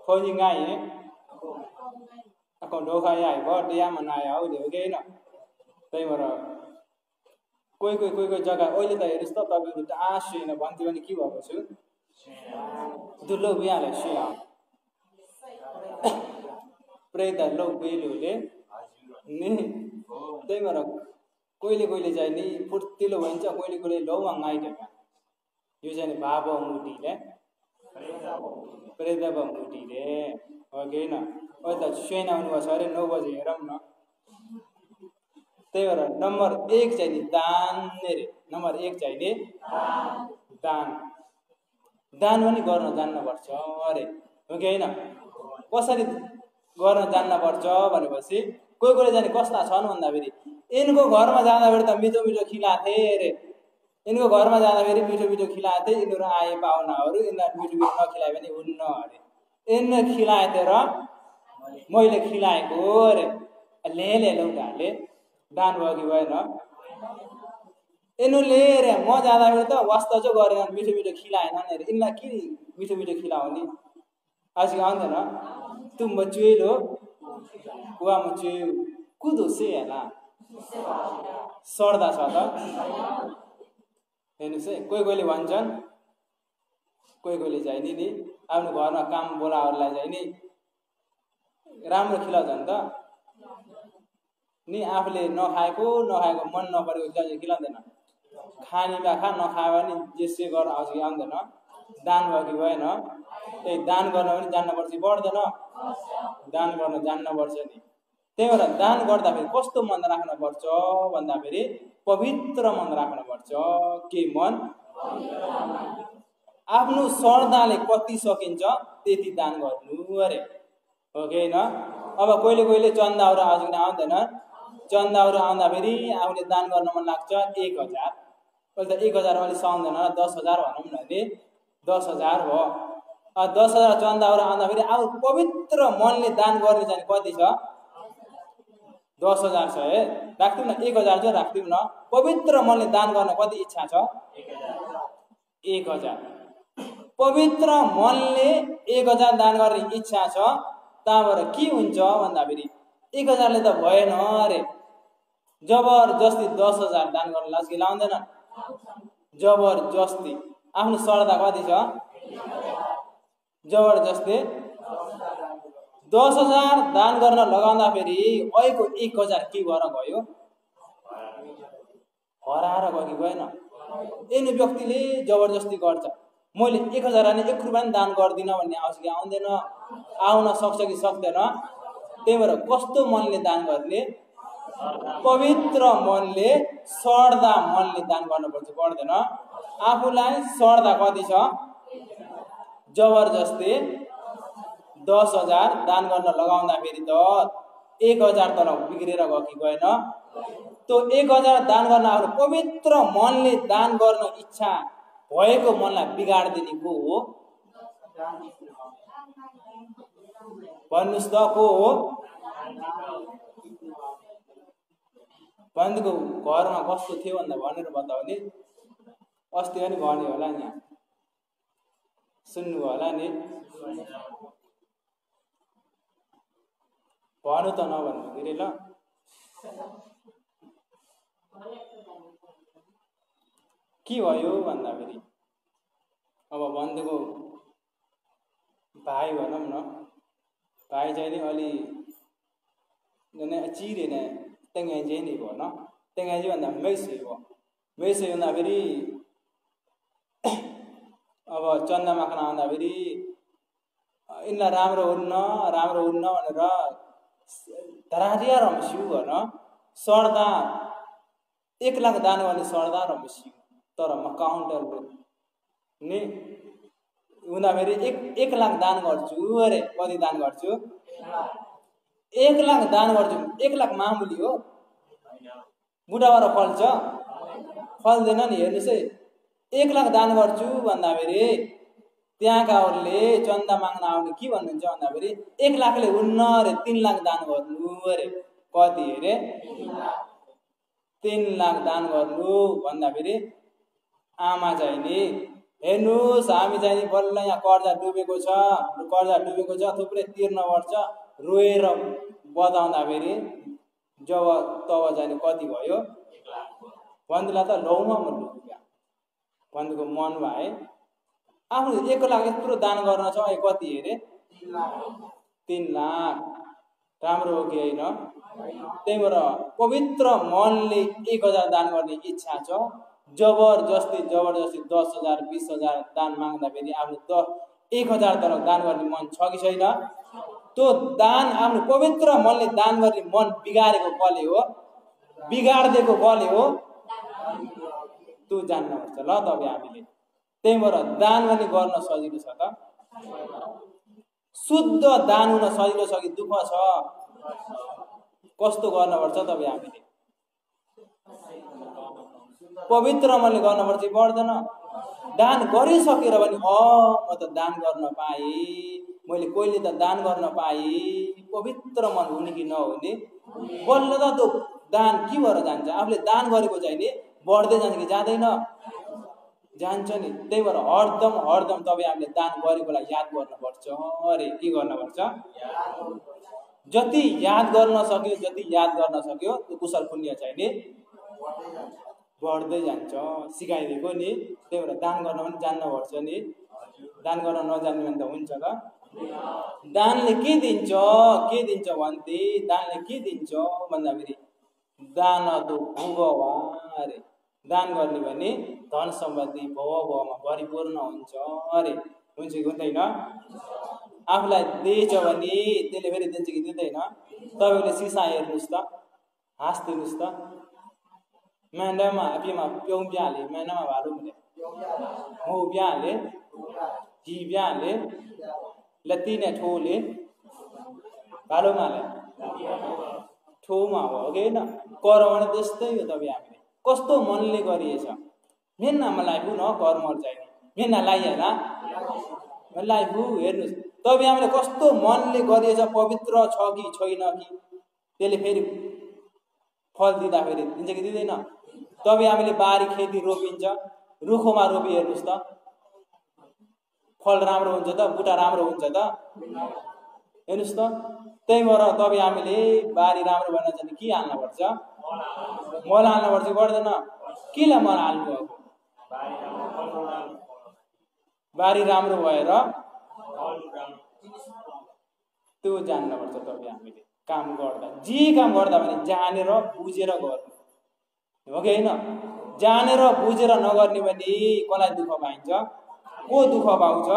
फौजी गाई अकाउंट ढोका आयो त्यहाँ मन आयो हो कि होइन? त्यही भएर कोही जग्गा अहिले त हेर्नुहोस् त तपाईँहरू त आँसु होइन भन्थ्यो भने के भएको छु दुलो बिहाले सुया प्रेत लो बेलुले नि त्यही भएर कहिले चाहिँ नि फुर्तिलो भइन्छ कहिले लौ आइटका यो चाहिँ नि बाबा मुटीले प्रेत मुटीले हो कि हैन ओ त सुइन आउनु छ अरे 9 बजे हेरौँ न त्यही भएर नम्बर 1 चाहिँ नि दान रे नम्बर 1 चाहिँ नि दान दान पनि गर्न जान्न पर्छ अरे हो कि हैन कसरी गर्न जान्न पर्छ भनेपछि कोही जाने कस्ता छन् भन्दा फेरि यिनको घरमा जाँदा फेरि त मिठो मिठो खिलाथे रे यिनको घरमा जाँदा फेरि मिठो मिठो खिलाथे यिनीहरु आए पाहुनाहरु यिनीहरु मिठो मिठो नखिलाए पनि हुन्न अरे यिनले खिलाए र मैले खिलाएको रे लेले लौटाले दान भयो कि भएन यिनीले रे म जाँदा फेरि त वास्ता जो गरेन मिठो मिठो खिलाएन रे यिनलाई के मिठो मिठो खिलाउने आज आउँदैन तुम बचुएलो कुवा मचुए कुदो से हैन सर्दा छ त हेर्नुस् है कोहीले भन्छन् कोहीले चाहिँ नि आफ्नो घरमा काम बोलाहरुलाई चाहिँ नि राम्रो खिलाउँछन् त नि आफूले नखाएको मन नपरेको चाहिँ खिलाउँदैन खानीमा खा नखायो भने जेसै गर आउँछ कि आउँदैन दान भयो कि भएन ए दान गर्न पनि जान्न पर्छ पर्दैन दान गर्न जान्न पर्छ नि त्यही भएर दान गर्दा फेरि कस्तो मन राख्न पर्छ भन्दा फेरि पवित्र मन राख्न पर्छ के मन आफ्नो श्रद्धाले कति सकिन्छ त्यति दान गर्नु अरे हो कि हैन अब कोहीले चन्दाहरु आउँछ कि आउँदैन चन्दाहरु आउँदा फेरि आफूले दान गर्न मन लाग्छ 1000 अहिले त 1000 अलि साउँदैन 10000 भनौं न नि 10000 हो 10000 चन्दाहरु आउँदा फेरि आउ पवित्र मनले दान गर्ने चाहिँ कति छ 10000 छ है राख्दिउँ न 1000 चाहिँ राख्दिउँ न पवित्र मनले दान गर्न कति इच्छा छ 1000 पवित्र मनले 1000 दान गर्ने इच्छा छ ताबाट के हुन्छ भन्दा फेरि 1000 ले त भएन रे जबरजस्ती 10000 दान गर्न लाज कि लाउँदैन जबरजस्ती आफ्नो श्रद्धा कति छ जबरजस्ती 10000 दान गर्न लगाउँदा फेरि अहिलेको 1000 के भएर गयो हराएर गयो कि भएन यिनी व्यक्तिले जबरजस्ती गर्छ मैले 1000 अनि 1 रुपैयाँ दान गर्दिन भन्ने आउँछ कि आउँदैन आउन सक्छ कि सक्दैन त्यही भएर कस्तो मनले दान गर्ने पवित्र मनले श्रद्धा मनले दान गर्नुपर्छ पर्दैन आफूलाई श्रद्धा कति छ जबरजस्ती 10000 दान गर्न लगाउँदा फेरि त 1000 त बिग्रेर गयो कि गएन त्यो 1000 दान गर्न आफ्नो पवित्र मनले दान गर्न इच्छा भएको मनलाई बिगाड्दिने को हो भन्नुस् त को हो बन्दको घरमा कस्तो थियो भन्दा भनेर बताउ नि अस्ति पनि भन्यो होला नि सुन्नु होला नि भन्नु त नभन्नु फेरि ल के भयो भन्दा फेरि अब बन्दको भाइ भनौँ न भाइ चाहिँ नि अलि ने चिरे ने तेंगे जे नि भो न तेंगे जे भन्दा मेसै भन्दा फेरि अब चन्दा माग्न आउँदा फेरि इनलाई राम्रो हुन्न भनेर धरारिया रमस्यु भन सर्दा 1 लाख दान गर्ने सर्दा रमस्यु तर म काउन्टर नि हुँदा फेरि 1 लाख दान गर्छु अरे कति दान गर्छु 1 लाख दान गर्छु 1 लाख मामुली हो बुढाबाट फल्छ फल्दैन नि हेर्नुस् है 1 लाख दान गर्छु भन्दा फेरि त्यहाँकाहरूले चन्दा माग्न आउने के भन्नुहुन्छ भन्दा फेरि 1 लाखले हुन्न रे 3 लाख दान गर्नु अरे कति अरे 3 लाख दान गर्नु भन्दा फेरि आमा चाहिँ नि हेर्नुस् हामी चाहिँ नि बल्ल यहाँ कर्जा डुबेको छ थुप्रै तिर्न पर्छ रोएर बताउँदा फेरि जब तब चाहिँ कति भयो भन्दैला त लौमा मन लुक्या भन्दैको मन भए आफ्नो 1 लाख यत्रो दान गर्न छ कति हेरे 3 लाख राम्रो हो कि हैन त्यही भएर पवित्र मनले 1000 दान गर्ने इच्छा छ जबरजस्ती 10,000 20,000 दान माग्दा फेरि आफ्नो 1000 तर दान गर्ने मन छ कि छैन त्यो दान आफ्नो पवित्र मनले दान गर्ने मन बिगारेको कसले हो बिगार्देको कसले हो तू जान्नुपर्छ ल तपाईँ हामीले त्यही भएर दान पनि गर्न सजिलो छ त शुद्ध दान हुन सजिलो छ कि दुःख छ कस्तो गर्नुपर्छ तपाईँ हामीले पवित्र मनले गर्नुपर्छ कि पर्दैन दान गरिसकेर पनि म त दान गर्न पाएँ मैले कहिले त दान गर्न पाएँ पवित्र मन हुने कि नहुने बल्ल त त्यो दान के भएर जान्छ आफूले दान गरेको चाहिँ नि बढ्दै जान्छ कि जाँदैन जान्छ नि त्यही भएर हरदम तपाईँ हामीले दान गरेकोलाई याद गर्नुपर्छ अरे के गर्नुपर्छ जति याद गर्न सक्यो त्यो कुशल पुण्य चाहिँ नि बढ्दै जान्छ सिकाइदिएको नि त्यही भएर दान गर्न पनि जान्नुपर्छ नि दान गर्न नजान्ने भने त हुन्छ त दानले के दिन्छ भन्थे दानले के दिन्छ भन्दाखेरि दान तो भुगवा अरे दान गर्ने भने धन सम्पत्ति भवमा परिपूर्ण हुन्छ अरे हुन्छ कि हुँदैन आफूलाई दिएछ भने त्यसले फेरि दिन्छ कि दिँदैन तपाईले सिसा हेर्नुस् त हाँस्दिनुस् त म्यान्डामा केमा प्यौ ब्याले म्यान्डामा भालु भने मौ ब्याले जी ब्याले लतिने ठोले भालुमाले ठोमा हो कि न कर्म त्यस्तै हो तपाईँ हामीले कस्तो मनले गरिएछ मेन्नामा लाइफ न कर्म चाहिँ मेन्ना लाइएला लाइफ हेर्नुस् तपाईँ हामीले कस्तो मनले गरिएछ पवित्र छ कि छैन कि त्यसले फेरि फल दिँदा फेरि दिन्छ कि दिँदैन तपाईँ हामीले बारी खेती रोपिन्छ रुखोमा रोपी हेर्नुस् त फल राम्रो हुन्छ त बुटा राम्रो हुन्छ त हेर्नुस् त त्यही भएर तपाईँ हामीले बारी राम्रो भन्न चाहिँ के हाल्नुपर्छ मल हाल्नुपर्छ कि पर्दैन केलाई मल हाल्नु हो बारी राम्रो भएर त्यो जान्नुपर्छ तपाईँ हामीले काम गर्दा जे काम गर्दा पनि जानेर बुझेर गर्नु हो कि होइन जानेर बुझेर नगर्ने भने कसलाई दुःख पाइन्छ को दुःख पाउँछ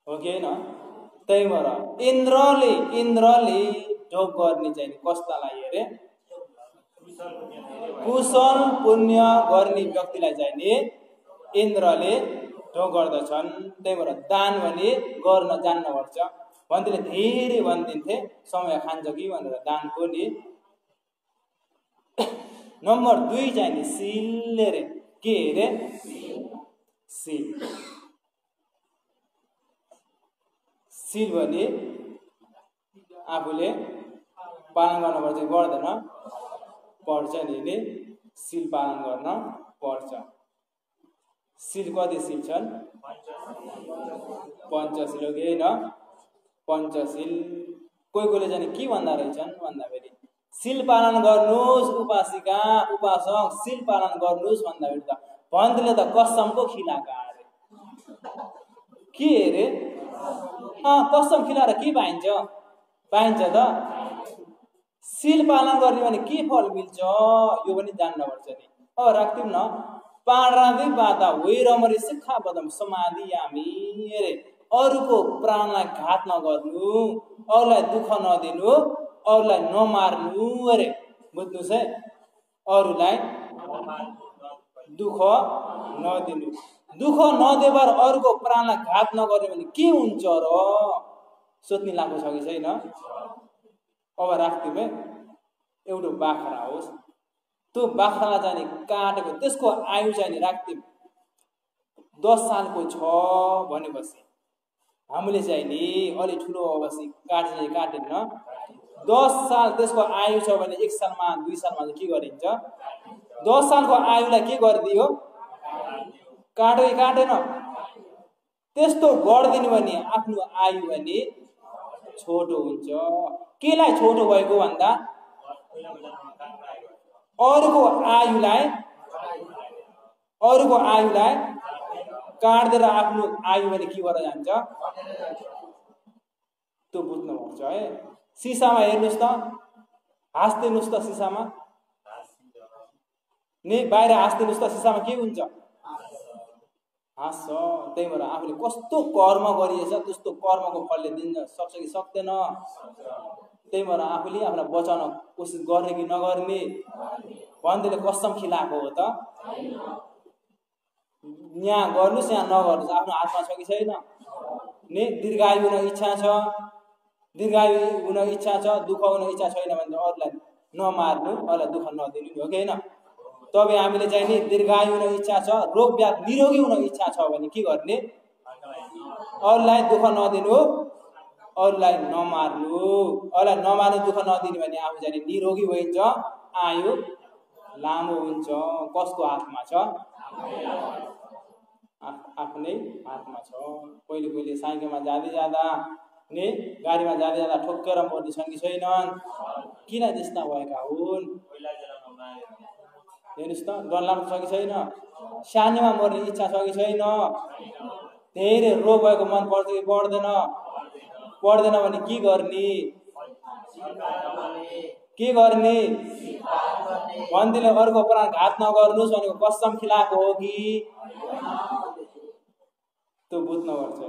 हो कि होइन त्यही भएर इन्द्रले ढोक गर्ने चाहिँ कस्तालाई हेरे कुशल पुण्य गर्ने व्यक्तिलाई चाहिँ नि इन्द्रले ढोक गर्दछन् त्यही भएर दान भने गर्न जान्नुपर्छ भन्थे धेरै भनिदिन्थे समय खान्छ कि भनेर दानको नि नम्बर 2 चाहिँ नि सिल रे के रे सिल भने आफूले पालन गर्नुपर्छ कि पर्दैन पर्छ नि सिल पालन गर्न पर्छ सिल कति सिल छन् पञ्चशील हो कि होइन पञ्चशील कोही चाहिँ के भन्दा रहेछन् भन्दाखेरि सिल पालन गर्नुस् उपासिका उपासक सिल पालन गर्नुस् भन्दाखेरि त भन्दैले त कसमको खिलाका अरे के अरे कसम खिलाएर के पाइन्छ त सिल पालन गर्ने भने के फल मिल्छ यो पनि जान्नुपर्छ नि अब राख्दिम न पारादै बाधा वैरमरी शिक्षा पदम समाधि यामी अरे अरूको प्राणलाई घात नगर्नु अरूलाई दुःख नदिनु अरूलाई नमार्नु अरे बुझ्नुस् है अरूलाई दुःख नदिनु दुःख नदेवर अरूको प्राणलाई घात नगर्ने भने के हुन्छ र सोध्ने लाग्छ कि छैन अब राख्दिम है एउटा बाख्रा होस् त्यो बाख्रालाई चाहिँ काटेको त्यसको आयु चाहिँ राख्दिम 10 सालको छ भनेपछि हामीले चाहिँ नि अलि ठुलो अवधि काटेन 10 साल त्यसको आयु छ भने 1 सालमा 2 सालमा के गरिन्छ 10 सालको आयुलाई के गरिदियो काटेन त्यस्तो गर्दिनु भने आफ्नो आयु भने छोटो हुन्छ केलाई छोटो भएको भन्दा अरूको आयुलाई काट्दै आफ्नो आयु भने के भएर जान्छ त्यो बुझ्नुपर्छ है। सिसामा हेर्नुस् त, हाँस्दिनुस् त सिसामा नि, बाहिर हाँस्दिनुस् त सिसामा के हुन्छ हाँस्छ। त्यही भएर आफूले कस्तो कर्म गरिएछ त्यस्तो कर्मको फलले दिन सक्छ कि सक्दैन। त्यही भएर आफूले आफूलाई बचाउन कोसिस गर्ने कि नगर्ने भन्दैले कसम खिलाएको हो त। यहाँ गर्नुस् यहाँ नगर्नुस् आफ्नो हातमा छ कि छैन नि। दीर्घायु हुन इच्छा छ, दीर्घायु हुन इच्छा छ, दुःख हुन इच्छा छैन भने अरूलाई नमार्नु, अरूलाई दुःख नदिनु हो कि होइन। तब हामीले चाहिँ नि दीर्घायु हुन इच्छा छ, रोग व्याधि निरोगी हुन इच्छा छ भने के गर्ने, अरूलाई दुःख नदिनु, अरूलाई नमार्नु, अरूलाई नमार्नु दुःख नदिनु भने आफू चाहिँ निरोगी हुन्छ, आयु लामो हुन्छ। कसको हातमा छ, आफ्नै हातमा छ। पहिले पहिले साइकलमा जाँदै जाँदा नि गाडीमा जाँदै जाँदा ठोक्केर मर्ने छन् कि छैनन्, किन त्यस्ता भएका हुन् हेर्नुस् त। डर लाग्छ कि छैन, सानोमा मर्ने इच्छा छ कि छैन, धेरै रोग भएको मन पर्छ कि पर्दैन, पर्दैन भने के गर्ने, के गर्ने भन्दिले अरूको प्राण घात नगर्नुस् भनेको कसम खिलाएको हो कि त्यो बुझ्नुपर्छ।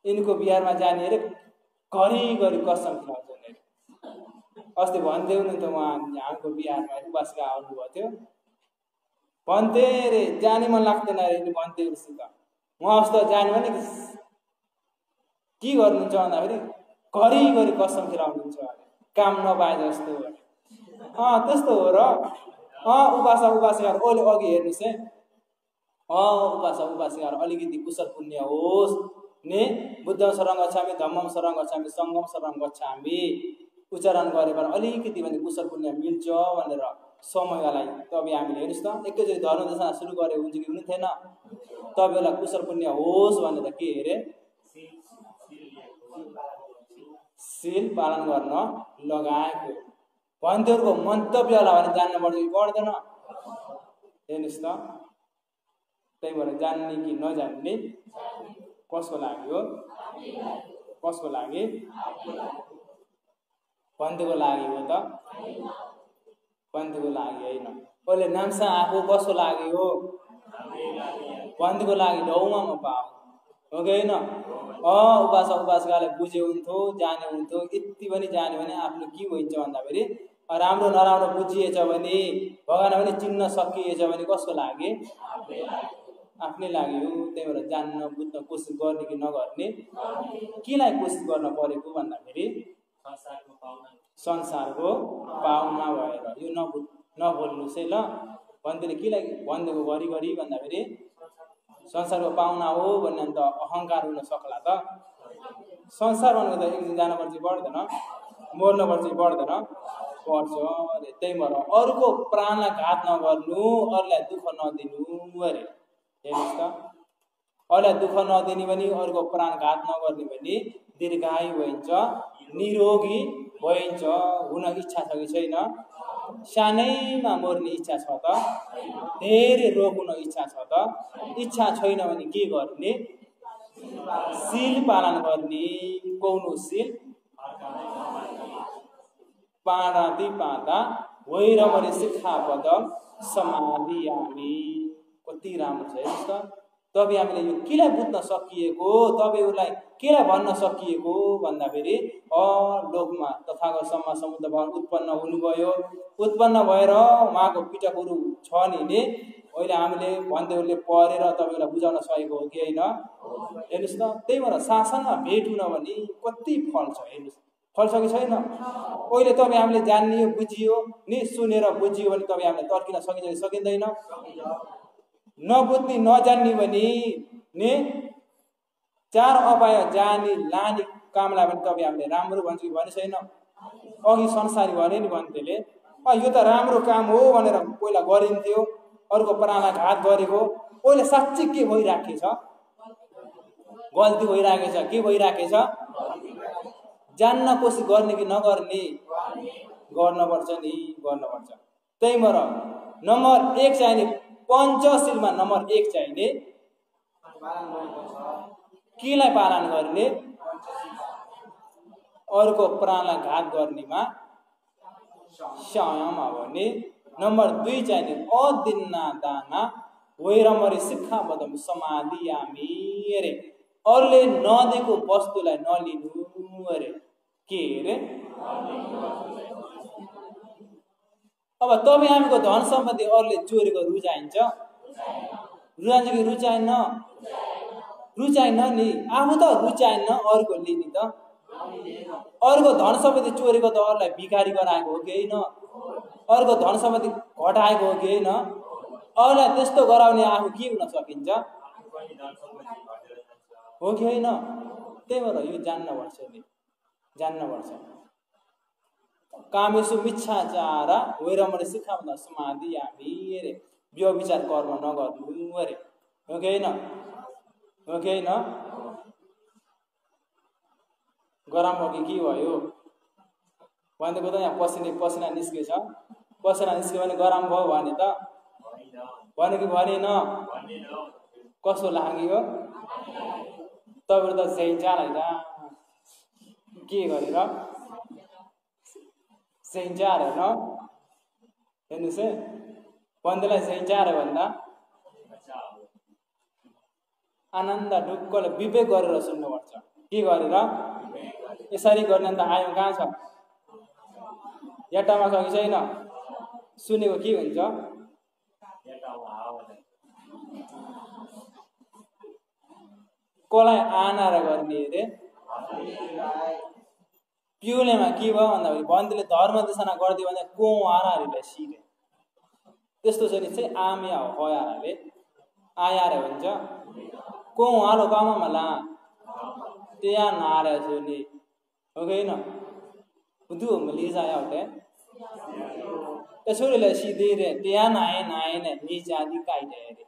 यिनको बिहारमा जाने अरे घरिघरि कसम खिलाउँछ नि। अस्ति भन्दै हुनुहुन्थ्यो उहाँ हाम्रो बिहारमा उपासका आउनुभएको थियो, भन्थे अरे जाने मन लाग्दैन अरे भन्थे उसित। उहाँ जस्तो जाने भने के गर्नुहुन्छ भन्दाखेरि घरिघरि कसम खिलाउनुहुन्छ अरे काम नपाए जस्तो। त्यस्तो हो र। उपासक ओले अघि हेर्नुहोस् है, उपासक अलिकति कुशल पुण्य होस् ने, बुद्धं शरणं गच्छामि, धम्मं शरणं गच्छामि, सङ्घं शरणं गच्छामि उच्चारण गरेर अलिकति भने कुशल पुण्य मिल्छ भनेर समयलाई तपाईँ हामीले हेर्नुहोस् त एकैचोटि धर्म देशना सुरु गरे हुन्छ कि हुने थिएन। तपाईँलाई कुशल पुण्य होस् भनेर के हेरे, शील पालन गर्न लगाएको भन्थ्योको मन्तव्यलाई भने जान्नुपर्छ कि पर्दैन हेर्नुहोस् त। त्यही भएर जान्ने कि नजान्ने कसको लागि हो, कसको लागि, पन्थको लागि हो त, पन्थको लागि होइन। पहिले नाम्सा आफू कसको लागि हो, पन्थको लागि ढौमा म पाऊ हो कि होइन। उपासकाले बुझे हुन्थ्यो, जाने हुन्थ्यो। यति पनि जाने भने आफ्नो के हुन्छ भन्दाखेरि राम्रो नराम्रो बुझिएछ भने, भगवान पनि चिन्न सकिएछ भने कसको लागि, आफ्नै लागि हो। त्यही भएर जान्न बुझ्न कोसिस गर्ने कि नगर्ने, केलाई कोसिस गर्न परेको भन्दाखेरि संसारको पाहुना भएर यो नबोल्नुहोस् है ल भन्दैले केलाई भनिदिएको घरिघरि भन्दाखेरि संसारको पाहुना हो भन्ने अन्त अहङ्कार हुन सक्ला त। संसार भनेको त एक दिन जानुपर्छ पर्दैन, मर्नुपर्छ पर्दैन, पर्छ अरे। त्यही भएर अरूको प्राणलाई घात नगर्नु, अरूलाई दुःख नदिनु अरे। हेर्नुहोस् त, अरूलाई दुःख नदिने भने, अरूको प्राण घात नगर्ने भने दीर्घायु भइन्छ, निरोगी भइन्छ। हुन इच्छा छ कि छैन, सानैमा मर्ने इच्छा छ त, धेरै रोग हुन इच्छा छ त, इच्छा छैन भने के गर्ने, शील पालन गर्ने। कौनो शील पाणाति पाता वैरमरे शिक्षापद समाधियामि। कति राम्रो छ हेर्नुहोस् त। तपाईँ हामीले यो केलाई बुझ्न सकिएको, तपाईँहरूलाई केलाई भन्न सकिएको भन्दाखेरि लोकमा तथागत सम्मा समुद्र भगवान उत्पन्न हुनुभयो, उत्पन्न भएर उहाँको पिटकहरू छ नि अहिले हामीले भन्दैहरूले पढेर तपाईँलाई बुझाउन सकेको हो कि होइन हेर्नुहोस् त। त्यही भएर शासनमा भेट हुन भने कति फल छ हेर्नुहोस्, फल छ कि छैन। अहिले तपाईँ हामीले जानियो बुझियो नि, सुनेर बुझियो भने तपाईँ हामीले तर्किन सकिन्छ कि सकिँदैन। नबुझ्ने नजान्ने भने नि चार अपाय जानी लाने कामलाई पनि तपाईँ हामीले राम्रो भन्छ कि भने छैन। अघि संसारी भने नि भन्थेले यो त राम्रो काम हो भनेर पहिला गरिन्थ्यो, अरूको प्राणलाई घात गरेको। अहिले साँच्चै के भइराखेछ, गल्ती भइराखेछ, के भइराखेछ, जान्न कोसिस गर्ने कि नगर्ने, गर्नुपर्छ नि, गर्नुपर्छ। त्यही भएर नम्बर 1 चाहिने, पञ्चशीलमा नम्बर 1 चाहिने केलाई पालन गर्ने? अरूको प्राणलाई घात गर्नेमा संयम हो नि। नम्बर 2 चाहिँ नि अदिन्ना दाना वैरमरी शिक्षाबद्धम समाधियामी अरे, अरूले नदिएको वस्तुलाई नलिनु अरे। के अरे? अब तपाईँ हामीको धन सम्पत्ति अरूले चोरेको रुचाइन्छ? रुचाइन्छ कि रुचाएन? रुचाएन नि। आफू त रुचाएन, अरूको लिने त। अरूको धन सम्पत्ति चोरेको त अरूलाई भिखारी गराएको हो कि होइन? अरूको धन सम्पत्ति घटाएको हो कि होइन? अरूलाई त्यस्तो गराउने आफू के हुन सकिन्छ? हो कि होइन? त्यही भएर यो जान्नुपर्छ नि, जान्नुपर्छ। कामेषु मिच्छाचार वैरमणि शिक्षाबद्धम समाधियामी अरे, व्यभिचार कर्म नगर्नु अरे। हो कि होइन? हो कि होइन? गरम हो कि के भयो भनेको त यहाँ पसिना निस्केछ। पसिना निस्क्यो भने गरम भयो भने त भन्यो कि भनेन? कस्तो लाग्यो? तपाईँहरू त सेन्चार होइन, के गरेर सेन्चार होइन? हेर्नुहोस् है, बन्देलाई सेन्चार भन्दा आनन्द ढुक्कले विवेक गरेर सुन्नुपर्छ। के गरेर? यसरी गर्ने त आयो कहाँ छ? यटामा छ कि छैन? सुनेको के हुन्छ? कसलाई आनार गर्ने अरे? पिउलेमा के भयो भन्दाखेरि बन्दीले धर्म देशना गरिदियो भने को आराहरूले सिरे। त्यस्तो छ नि चाहिँ आम्या हो कयारले आयारे हुन्छ। को हालो काममा मला त्यहाँ नारे सुनि हो कि होइन? बुद्धू मली जाया होते त्यसोले सिधै रे त्यहाँ नाए ने निजादी काइदे रे।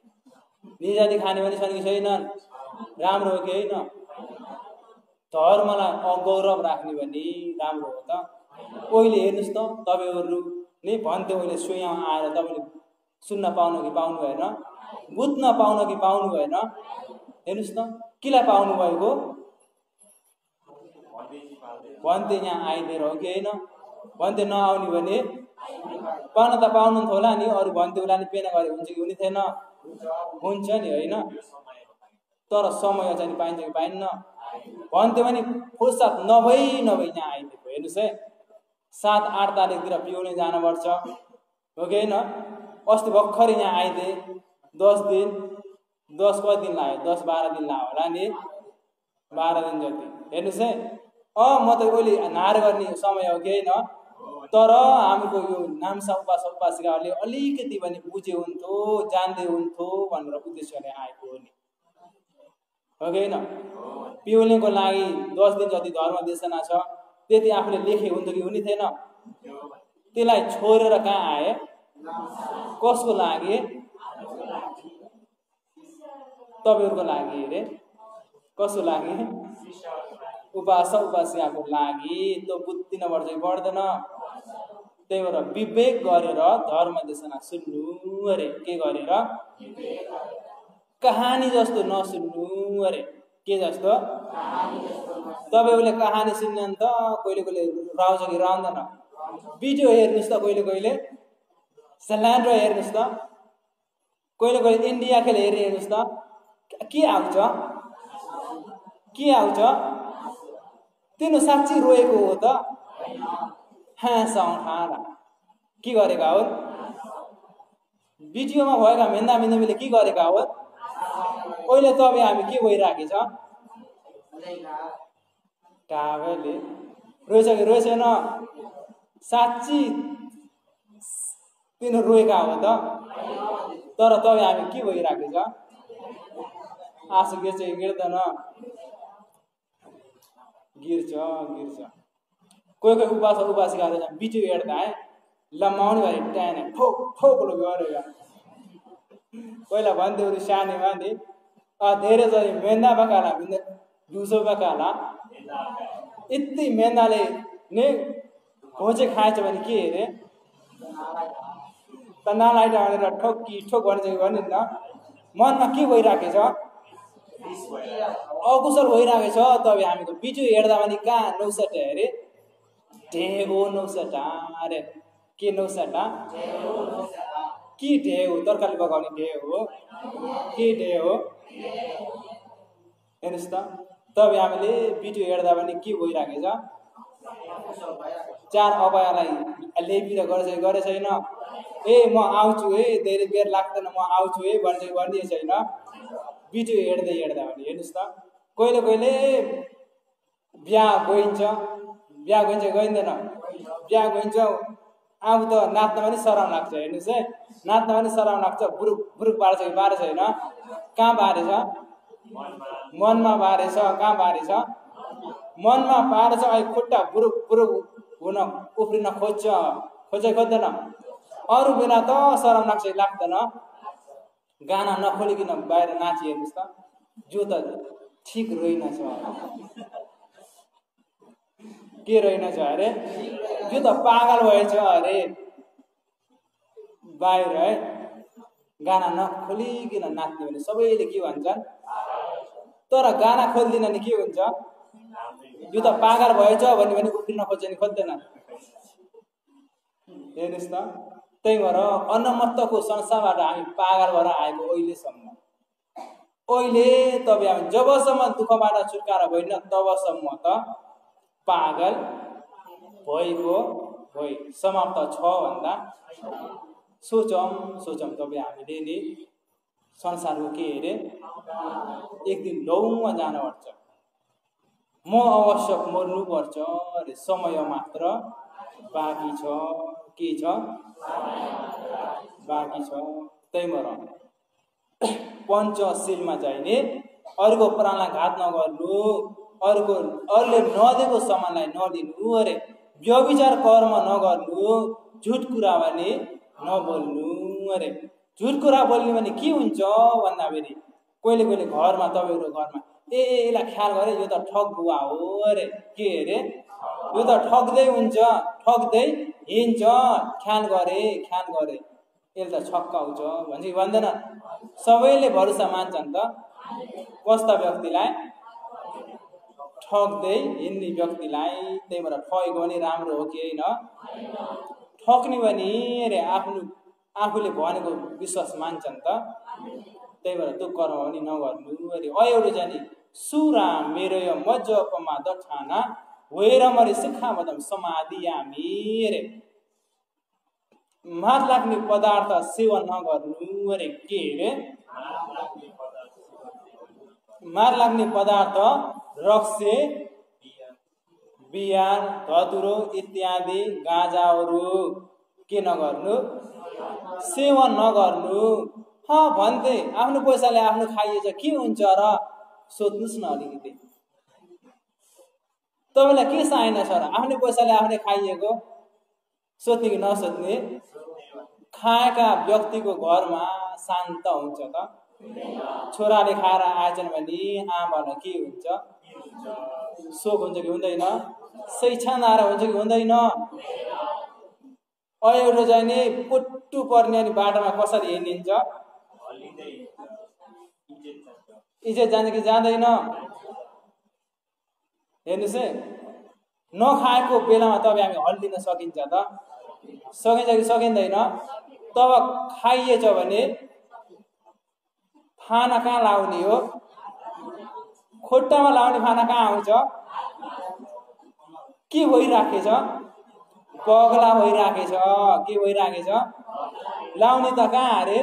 निजादी खाने भने सनी छैन, राम्रो हो कि होइन? धर्मलाई अगौरव राख्ने भने राम्रो हो त? ओहिले हेर्नुहोस् त, तपाईँहरू नै भन्थ्यो ओहिले स्वयं आएर तपाईँले सुन्न पाउनु कि पाउनु भएन? बुझ्न पाउनु कि पाउनु भएन? हेर्नुहोस् त, किलाई पाउनु भएको? भन्थे यहाँ आइदिएर हो कि होइन? भन्थे नआउने भने पाउन त पाउनुहुन्थ्यो होला नि, अरू भन्थे होला नि, पेना गरे हुन्छ कि हुने थिएन? हुन्छ नि होइन? तर समय चाहिँ पाइन्छ कि पाइन्न? भन्थ्यो भने फुर्सद नभई यहाँ आइदिएको। हेर्नुहोस् है, 7-8 तारिकतिर पिउने जानुपर्छ हो कि होइन? अस्ति भर्खरै यहाँ आइदिए 10 दिन, 10 कति दिन लाग्यो? 10-12 दिन लाग्यो होला नि, 12 दिन जति। हेर्नुहोस् है, म त अहिले नार गर्ने समय हो कि होइन? तर हाम्रो यो नामसा उपासिकाहरूले अलिकति पनि बुझे हुन्थ्यो, जान्दै हुन्थ्यो भनेर उद्देश्यले आएको हो नि, हो कि होइन? पिउलेको लागि 10 दिन जति धर्म देशना छ, त्यति आफूले लेखे हुन्थ्यो कि हुने थिएन? त्यसलाई छोडेर कहाँ आए? कसको लागि? तपाईँहरूको लागि अरे। कसको लागि? उपासक उपासिकाको लागि। त्यो बुद्धि नपर्छ कि पर्दैन? त्यही भएर विवेक गरेर धर्म देशना सुन्नु अरे। के गरेर? कहानी जस्तो नसुन्नु अरे। के जस्तो? तपाईँहरूले कहानी सुन्ने त कहिले राउँछ कि राउँदैन? भिडियो हेर्नुहोस् त, कहिले स्यालेन्डर हेर्नुहोस् त, कहिले इन्डिया खेल हेर्नुहोस् त, के आउँछ? के आउँछ? तिनीहरू साँच्ची रोएको हो त? हाँसाउँठाडा के गरेका हो? भिडियोमा भएका मेन्दा मेन्दामीले के गरेका हो? अहिले तपाईँ हामी के भइराखेको छ? टावेले रोएछ कि रोएछेन? साँच्ची तिनीहरू रोएका हो त? तर तपाईँ हामी के भइराखेको छ? आँसु गिर्छ कि गिर्दैन? गिर्छ। कोही उपासिकाहरू भिडियो हेर्दा है लम्माउने भए टाइम ठोक्लो गरेर पहिला भन्थ्यो सानोमा नि धेरै जति मेन्दा बकाला दिउँसो बकाला यति मेन्दाले नै खोजे खाएछ भने के अरे त नालाइट हालेर ठोक भन्छ भने न मनमा के भइराखेछ? अकुशल भइरहेको छ तब हामीको बिजु हेर्दा पनि कहाँ 69 अरे ढेउ 69 अरे के 69 कि ढेउ तरकारी पकाउने ढेउ हो के ढेउ हो हेर्नुहोस् त तब हामीले बिजु हेर्दा पनि के भइरहेको छ चार अपायालाई लेपिर गरे छैन ए म आउँछु है धेरै बेर लाग्दैन म आउँछु है भन्ने छैन बिजु हेर्दै हेर्दा पनि हेर्नुहोस् त कहिले कहिले बिहा गइन्छ गइँदैन बिहा गइन्छ अब त नाच्न पनि सराम लाग्छ हेर्नुहोस् है नाच्न पनि सराम लाग्छ बुरुक बुरुक बारेछ कि बारेछ होइन कहाँ बारेछ मनमा बारेछ कहाँ बारेछ मनमा बारेछ अहिले खुट्टा बुरुक बुरुक हुन उफ्रिन खोज्दैन अरू बेला त सराम लाग्छ लाग्दैन गाना नखोलिकन बाहिर नाची हेर्नुहोस् त जो त ठिक रहेनछ के रहेनछ अरे यो त पागल भएछ अरे बाहिर है गाना नखोलिकन नाच्ने भने सबैले के भन्छन् तर गाना खोल्दिन नि के हुन्छ यो त पागल भएछ भन्ने भने उफ्रिन खोज्छ नि खोज्दैन हेर्नुहोस् त त्यही भएर अनमत्तको संसारबाट हामी पागल भएर आएको अहिलेसम्म अहिले तपाईँ हामी जबसम्म दुःखबाट छुटकारा भएन तबसम्म त पागल भएको भई समाप्त छ भन्दा सोचौँ तपाईँ हामीले नि संसारको के अरे एक दिन लौमा जानुपर्छ म अवश्य मर्नुपर्छ अरे समय मात्र बाँकी छ के छ बाँकी छ त्यही भएर पञ्चशीलमा चाहिने अरूको प्राणलाई घात नगर्नु अरूले नदिएको सामानलाई नदिनु अरे व्यभिचार कर्म नगर्नु झुट कुरा भने नबोल्नु अरे झुट कुरा बोल्ने भने के हुन्छ भन्दाखेरि कहिले घरमा तपाईँको घरमा यसलाई ख्याल गरे यो त ठग बुवा हो अरे के अरे यो त ठग्दै हुन्छ ठग्दै हिँड्छ ख्याल गरे यसले त छक्काउँछ भन्छ कि भन्दैन सबैले भरोसा मान्छन् त कस्ता व्यक्तिलाई ठग्दै हिँड्ने व्यक्तिलाई त्यही भएर ठगेको पनि राम्रो हो कि होइन ठग्ने भने अरे आफूले भनेको विश्वास मान्छन् त त्यही भएर त्यो कर्म पनि नगर्नु अरे एउटा जाने सुरा मेरो यो मजपमा दठाना वेर मरे सुखा बदम समाधि हामी अरे मार लाग्ने पदार्थ सेवन नगर्नु अरे के अरे मार लाग्ने पदार्थ रक्से बियर धतुरो इत्यादि गाजाहरू के नगर्नु सेवन नगर्नु भन्थे आफ्नो पैसाले आफ्नो खाइएछ के हुन्छ र सोध्नुस् न अलिकति तपाईलाई के चाहिएन छ र आफ्नो पैसाले आफूले खाइएको सोध्ने कि नसोध्ने खाएका व्यक्तिको घरमा शान्त हुन्छ त छोराले खाएर आएछन् भने आमालाई के हुन्छ शोक हुन्छ कि हुँदैन शैक्षानार हुन्छ कि हुँदैन एउटा जाने पुट्टु पर्ने अनि बाटोमा कसरी हिँडिन्छ इज्जत जान्छ कि जाँदैन हेर्नुहोस् है नखाएको बेलामा तपाईँ हामी हल्लिन सकिन्छ त सकिन्छ कि सकिँदैन तब खाइएछ भने फाना कहाँ लाउने हो खुट्टामा लाउने फाना कहाँ आउँछ के भइराखेछ पगला भइराखेछ के भइराखेछ लाउने त कहाँ अरे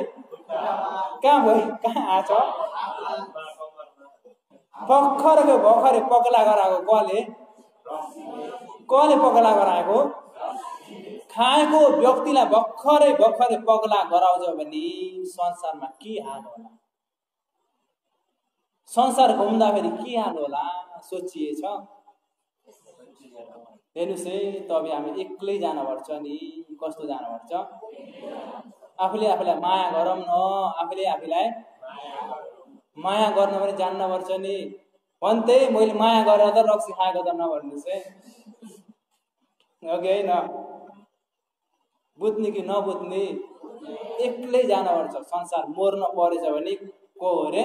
कहाँ आछ भर्खरै पगला गराएको कले पगला गराएको खाएको व्यक्तिलाई भर्खरै पगला गराउँछ भने संसारमा के हाल होला संसार घुम्दाखेरि के हाल होला सोचिएछ हेर्नुहोस् है तपाईँ हामी एक्लै जानुपर्छ नि कस्तो जानुपर्छ आफूले आफूलाई माया गरौँ न आफूले आफूलाई माया गर्न पनि जान्नुपर्छ नि भन्थे मैले माया गरेर त रक्सी खाएको त नभन्नुहोस् है ओके होइन बुझ्ने कि नबुझ्ने एक्लै जानुपर्छ संसार मर्न परेछ भने को हो रे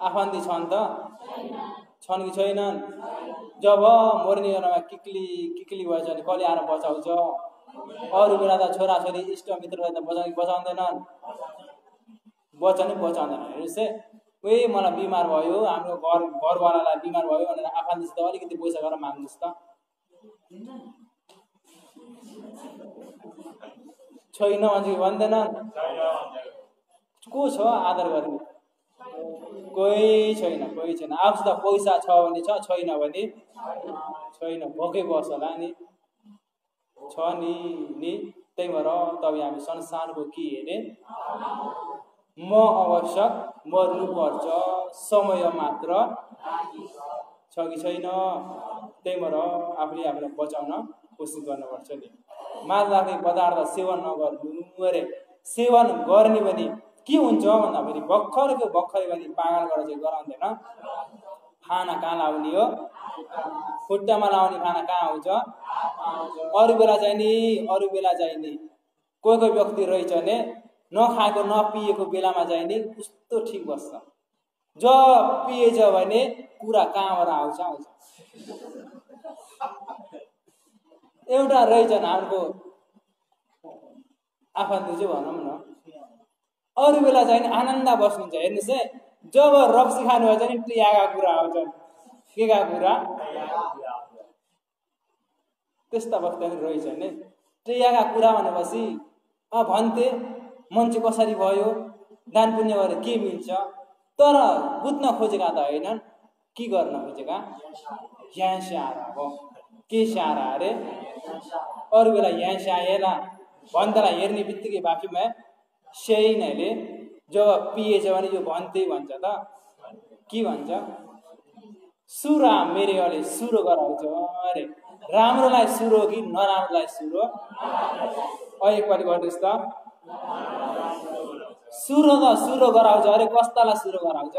आफन्ती छन् त छन् कि छैनन् जब मर्ने बेलामा किक्ली भएछ भने कसले आएर बचाउँछ अरू बेला त छोराछोरी इष्टमित्रलाई त बचाउँदैनन् बचाउँदैन हेर्नुहोस् है कोही मलाई बिमार भयो हाम्रो घरवालालाई बिमार भयो भनेर आफन्तीसित अलिकति पैसा गरेर माग्नुहोस् त छैन मान्छे भन्दैनन् को छ आदर गर्ने कोही छैन आफूसित पैसा छ भने छ छैन भने छैन भोकै बस होला नि छ नि त्यही भएर तपाईँ हामी संसारको के हेरे म आवश्यक मर्नु पर्छ समय मात्र छ कि छैन त्यही भएर आफूले आफूलाई बचाउन कोसिस गर्नुपर्छ नि मादक पदार्थ सेवन नगर्नु अरे सेवन गर्ने भने के हुन्छ भन्दाखेरि भर्खरै भने पागल गरेर चाहिँ गराउँदैन खाना कहाँ लाउने हो खुट्टामा लाउने खाना कहाँ आउँछ अरू बेला चाहिँ नि कोही व्यक्ति रहेछ भने नखाएको नपिएको बेलामा चाहिँ नि कस्तो ठिक बस्छ जब पिएछ भने कुरा कहाँबाट आउँछ एउटा रहेछन् हाम्रो आफन्ती चाहिँ भनौँ न अरू बेला चाहिँ आनन्द बस्नुहुन्छ हेर्नुहोस् है जब रक्सी खानु भएछ नि टियाका कुरा आउँछन् केका कुरा त्यस्ता वक्ता पनि रहेछन् नि टियाका कुरा भनेपछि भन्थे मान्छे कसरी भयो दान पुण्य गरेर के मिल्छ तर बुझ्न खोजेका त होइनन् के गर्न खोजेका यहाँ स्याहारा हो के स्याहारा अरे अरू बेला यहाँ स्याहारा भन्दालाई हेर्ने बित्तिकै बाफीमा सेइनले जब पिएछ भने यो भन्थे भन्छ त के भन्छ सुरा मेरेले सुरो गराउँछ अरे राम्रोलाई सुरो कि नराम्रोलाई सुरो एकपल्ट गर्नुहोस् त सुरो गराउँछ अरे कस्तालाई सुरो गराउँछ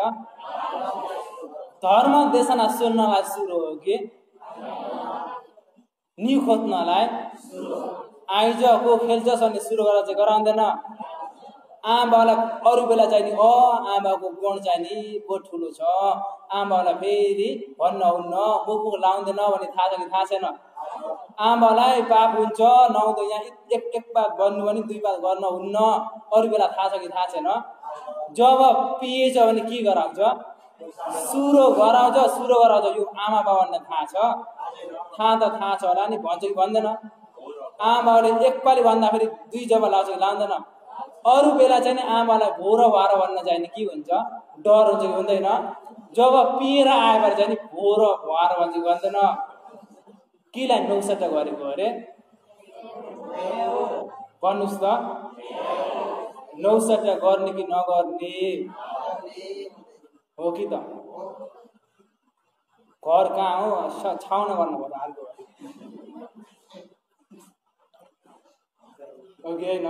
धर्म देशना सुन्नलाई सुरो हो कि नि खोज्नलाई आइज को खेल्छस् भने सुरु गरेर चाहिँ गराउँदैन आमाबालाई अरू बेला चाहिँ नि आमाको गुण चाहिँ नि को ठुलो छ आमाबालाई फेरि भन्न हुन्न मुख लाउँदैन भने थाहा छ कि थाहा छैन आमाबालाई पाप हुन्छ नहुँदो यहाँ एक पात बन्नु भने दुई पात गर्न हुन्न अरू बेला थाहा छ कि थाहा छैन जब पिएछ भने के गराउँछ सुरो गराउँछ यो आमा बाबालाई थाहा छ थाहा छ होला नि भन्छ कि भन्दैन आमाले एकपालि भन्दाखेरि दुई जब लाउँछ कि लाउँदैन अरू बेला चाहिँ नि आमालाई भोर भार भन्न चाहिँ नि के हुन्छ डर हुन्छ कि हुँदैन जब पिएर आएपछि चाहिँ नि भोर भार भन्छ कि भन्दैन केलाई नौसट्टा गरेको अरे भन्नुहोस् त नौसट्टा गर्ने कि नगर्ने हो कि त घर कहाँ हो छाउन गर्नु पर्छ अर्को हो कि होइन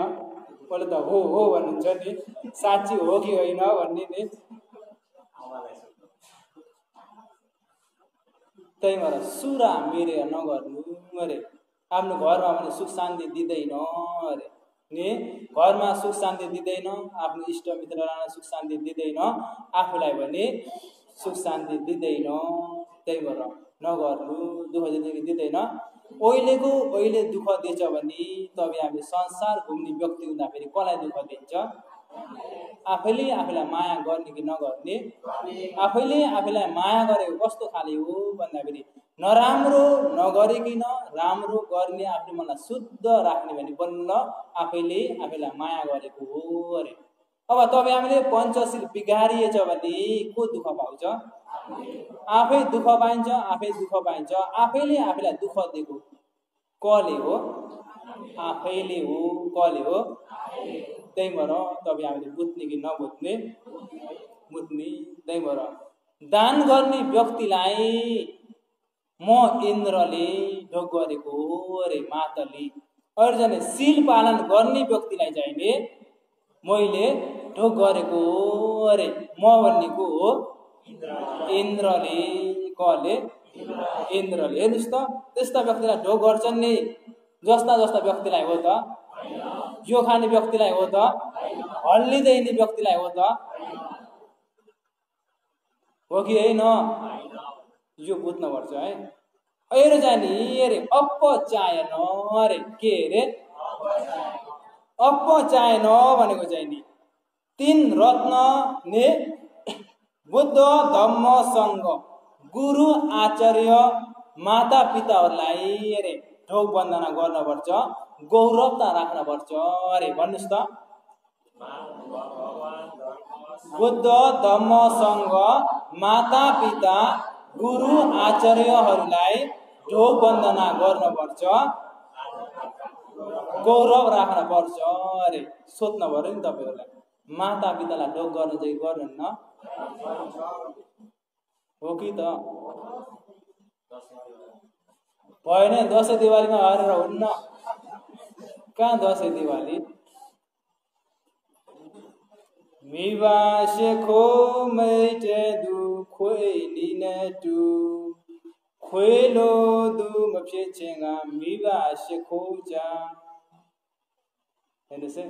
मैले त हो भन्नुहुन्छ नि साँच्ची हो कि होइन भन्ने नि त्यही भएर सुरा मेरे नगर्नु अरे आफ्नो घरमा पनि सुख शान्ति दिँदैन अरे नि घरमा सुख शान्ति दिँदैन आफ्नो इष्टमित्रलाई सुख शान्ति दिँदैन आफूलाई पनि सुख शान्ति दिँदैन त्यही भएर नगर्नु दुःख जिन्दगी दिँदैन ओइले दुःख दिन्छ भने तपाईँ हामी संसार घुम्ने व्यक्ति हुँदाखेरि कसलाई दुःख दिन्छ आफैले आफूलाई माया गर्ने कि नगर्ने आफैले आफूलाई माया गरेको कस्तो खाले हो भन्दाखेरि नराम्रो नगरिकन राम्रो गर्ने आफ्नो मनलाई शुद्ध राख्ने भने बल्ल आफैले आफूलाई माया गरेको हो अरे अब तपाईँ हामीले पञ्चशील बिगारिएछ भने को दुःख पाउँछ आफै दुःख पाइन्छ आफैले आफूलाई दुःख दिएको कले हो आफैले हो कले हो त्यही भएर तपाईँ हामीले बुझ्ने कि नबुझ्ने बुझ्ने त्यही भएर दान गर्ने व्यक्तिलाई म इन्द्रले ढोक गरेको अरे मातले अर्जन शील पालन गर्ने व्यक्तिलाई चाहिने मैले ढोक गरेको अरे म भन्नेको हो इन्द्रले कले इन्द्रले हेर्नुहोस् त त्यस्ता व्यक्तिलाई ढोक गर्छन् नि जस्ता व्यक्तिलाई हो त जो खाने व्यक्तिलाई हो त हल्लिँदैन व्यक्तिलाई हो त हो कि होइन यो बुझ्नुपर्छ है अरे जानी अरे अपचायन अरे के अरे अपचायन भनेको चाहिँ नि तीन रत्न ने बुद्ध धम्म संघ गुरु आचार्य माता पिताहरूलाई अरे ढोग वन्दना गर्नुपर्छ गौरवता राख्नुपर्छ अरे भन्नुस् त बुद्ध धम्म संघ माता पिता गुरु आचार्यहरूलाई ढोग वन्दना गर्नुपर्छ गौरव राख्न पर्छ अरे सोध्न पर्यो नि तपाईहरुलाई माता पितालाई ढोग गर्न चाहिँ गर्नुहुन्न हो कि त भएन दशैं दिवालीमा हारेर हुन्न कहाँ दशैं दिवाली मिवासे खो मैटे दु खोइ लिने टु खोइलो दु मफेचेगा मिवासे खो जा हेर्नुस् है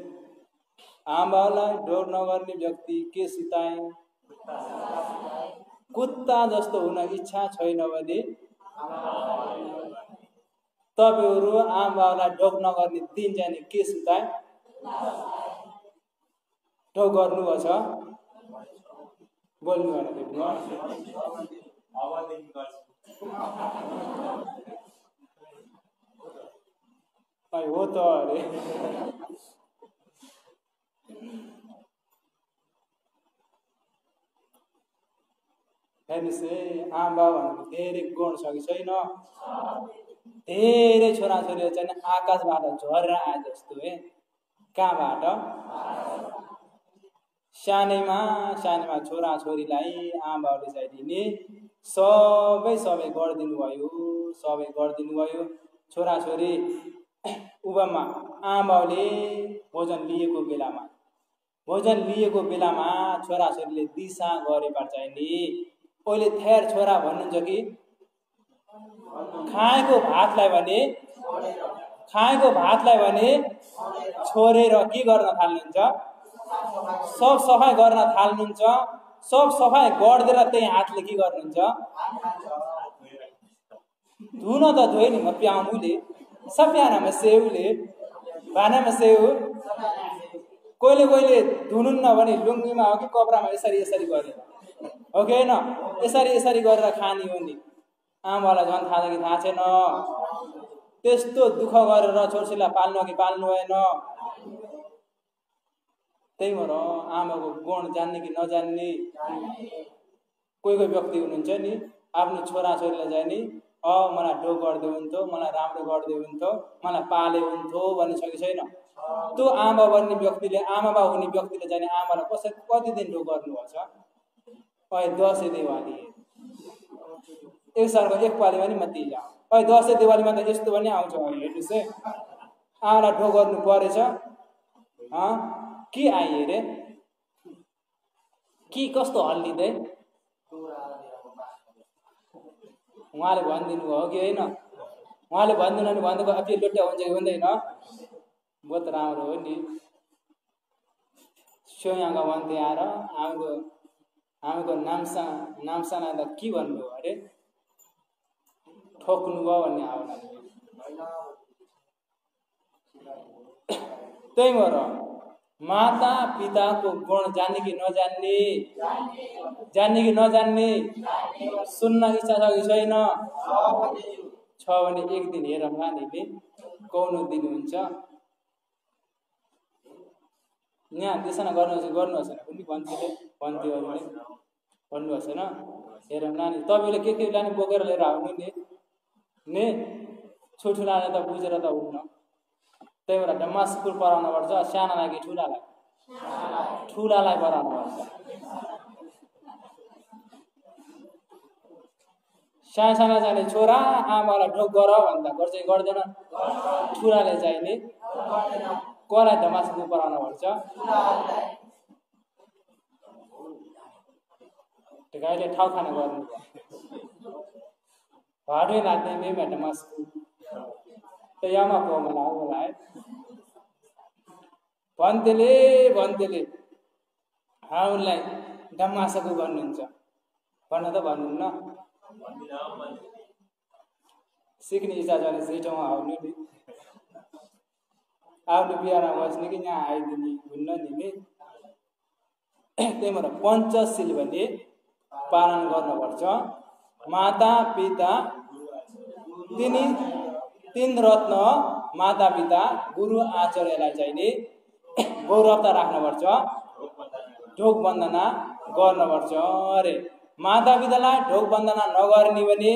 आमालाई डोर नगर्ने व्यक्ति के सुताए कुत्ता जस्तो हुन इच्छा छैन भने तपाईहरु आमालाई ढोग नगर्ने दिन जाने के सुताए ढोग गर्नुभछ बोल्नु भएन देख्नु हो त अरे हेर्नुस् है आमा भनेको धेरै गुण छ कि छैन धेरै छोराछोरीहरू चाहिँ आकाशबाट झरेर आए जस्तो है कहाँबाट सानैमा छोराछोरीलाई आमाहरूले चाहिँ दिने सबै गरिदिनु भयो छोराछोरी उभमा आमाले भोजन लिएको बेलामा छोराछोरीले दिशा गरेर चाहिँ नि अहिले थेर छोरा भन्नुहुन्छ कि खाएको भातलाई भने छोडेर के गर्न थाल्नुहुन्छ सब सफाई गर्न थाल्नुहुन्छ सब सफाई गर्दै त्यही हातले के गर्नुहुन्छ धुन त धोइ नि म प्याउनुले सप्यानामा सेउले भानामा सेउ कोहीले धुनुहुन्न भने लुङ्गीमा हो कि कपडामा यसरी गरे हो कि हैन यसरी गरेर खानी हो नि आमालाई झन् थाहा छ कि थाहा छैन त्यस्तो दुःख गरेर छोरीलाई पाल्नु कि पाल्नु भएन त्यही भएर आमाको गुण जान्ने कि नजान्ने कोही व्यक्ति हुनुहुन्छ नि आफ्नो छोराछोरीलाई चाहिँ नि मलाई ढोग गर्दै हुन्थ्यो मलाई राम्रो गर्दै हुन्थ्यो मलाई पाले हुन्थ्यो भन्ने छ कि छैन त्यो आमा बन्ने व्यक्तिले आमा बा हुने व्यक्तिले चाहिँ आमालाई कति दिन ढोग गर्नुभछ अहिले दशैं दिवाली एक सालको एक पाली पनि मती जा अहिले दशैं दिवालीमा त यस्तो पनि आउँछ हेर्नुस् है आमालाई ढोग गर्नु परेछ के आइए रे के कस्तो हल्लिँदै उहाँले भनिदिनु भयो कि होइन उहाँले भनिदिनु भने भन्दैको अब लोट्या हुन्छ कि हुँदैन बहुत राम्रो हो नि सोयाङका भन्थे आएर हामीको नामसाना त के भन्नु अरे ठोक्नु भयो भन्ने आउला त्यही भएर माता पिताको गुण जान्ने कि नजान्ने सुन्न इच्छा छ कि छैन छ भने एक दिन हेरौँ नानीले कौनो दिन हुन्छ यहाँ त्यसना गर्नुहोस् कुनै भन्थ्यो भन्नुहोस् होइन हेरौँ नानी तपाईँले के लाने बोकेर लिएर आउनु नि ठुलाले त बुझेर त हुन्न त्यही भएर डम्मा स्कुल पढाउनु पर्छ सानालाई कि ठुलालाई पढाउनु पर्छ साना जाने छोरा आमालाई ढोग गर भन्दा गर्छ गर्दैन ठुलाले चाहिने कसलाई डम्मा स्कुल पढाउनु पर्छ गाईले ठाउँ खाना गर्नु भाडै लाग्ने मेमा डम्मा स्कुल त यामा मलाई होला है भन्तेले हामीलाई डम्मासको गर्नुहुन्छ भन्न त भन्नुहुन्न सिक्ने इच्छा छ भने चाहिँ ठाउँमा आउनु नि आउनु बिहारमा बस्ने कि यहाँ आइदिने हुन्न नि त्यही भएर पञ्चशील भने पालन गर्नुपर्छ माता पिता तीन रत्न माता पिता गुरु आचार्यलाई चाहिने गौरवता राख्नुपर्छ ढोक वन्दना गर्नुपर्छ अरे माता पितालाई ढोक वन्दना नगर्ने भने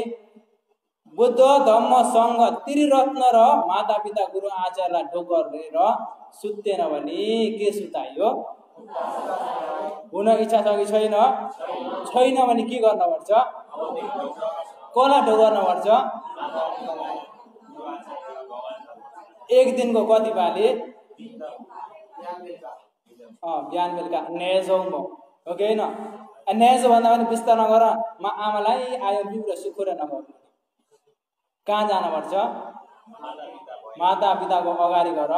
बुद्ध धम्म संघ त्रिरत्न र माता पिता गुरु आचार्यलाई ढोक गरेर सुत्तेन भने के सुतायो हुन इच्छा छ कि छैन छैन भने के गर्नुपर्छ कसलाई ढोक गर्नुपर्छ एक दिनको कति पाले बिहान बेलुका नेजौ म ओके हैन नेजो भन्दा पनि विस्तार नगर म आमालाई आयो बिउरा सुखुर नगर्नु कहाँ जानुपर्छ माता पिताको अगाडि गर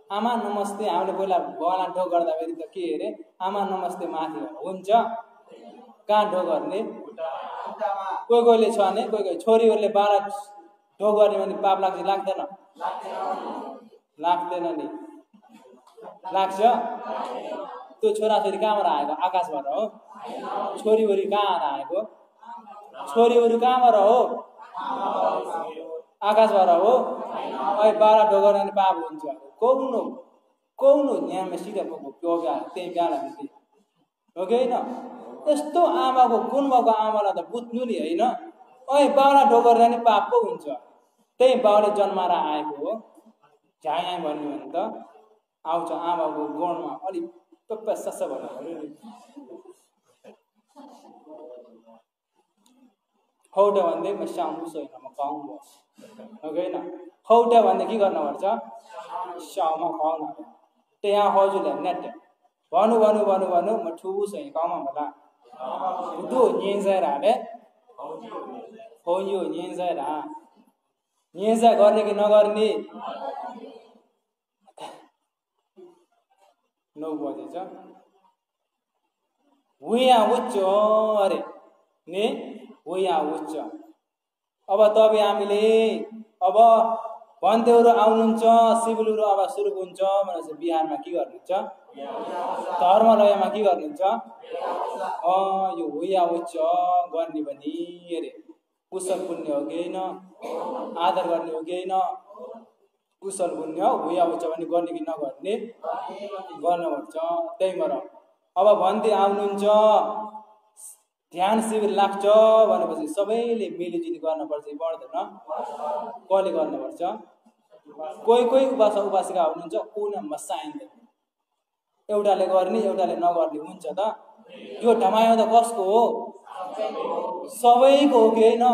आमा नमस्ते हामीले पहिला भगवानलाई ढोक गर्दाखेरि त के अरे आमा नमस्ते माथि हुन्छ कहाँ ढोक गर्ने कोही कोहीले छ भने कोही कोही छोरीहरूले बाला ढोक गर्ने भने पाप लाग्छ लाग्दैन लाग्दैन नि लाग्छ त्यो छोराछोरी कहाँबाट आएको आकाशबाट हो छोरीवरी कहाँ आएको छोरीहरू कहाँबाट हो आकाशबाट हो अहिले बाला ढोक गर्ने भने पाप हुन्छ कौनो यहाँ सिधा त्यो त्यही गाला हो कि होइन यस्तो आमाको गुण भएको आमालाई त बुझ्नु नि होइन अहिले बाउलाई ढोक गर्ने भने पाप पो हुन्छ त्यही बाउले जन्माएर आएको हो झ्याङ भन्यो भने त आउँछ आमाको गुणमा अलिक सस भन्नु पर्यो नि हौटा भन्दै म साउनु छैन म खुवाउनु हो कि होइन हौटा भन्दै के गर्नुपर्छ साउमा खुवाउनु त्यहाँ हजुरले नेट भन्नु भन्नु भन्नु भन्नु म ठुलो छैन गाउँमा होला दु निन्जाइराले हो निन्जाइरा निन्जा गर्ने कि नगर्ने 9 बजेछ हुया उच्च अरे ने हुया उच्च अब तपाईँ हामीले अब भन्देहरू आउनुहुन्छ सिभिलहरू अब सुरु हुन्छ भनेपछि बिहारमा के गर्नुहुन्छ धर्मलयमा के गर्नुहुन्छ यो हुया उच्च गर्ने पनि अरे कुशल पुण्य हो कि होइन आदर गर्ने हो कि होइन कुशल पुण्य हुया उच्च पनि गर्ने कि नगर्ने गर्नुपर्छ त्यही भएर अब भन्दै आउनुहुन्छ ध्यान शिविर लाग्छ भनेपछि सबैले मिलिजुली गर्नुपर्छ पर्दैन कसले गर्नुपर्छ कोही कोही उपासक उपासिका हुनुहुन्छ कुन मसाइन्दैन एउटाले गर्ने एउटाले नगर्ने हुन्छ त यो ढमायो त कसको हो सबैको हो कि होइन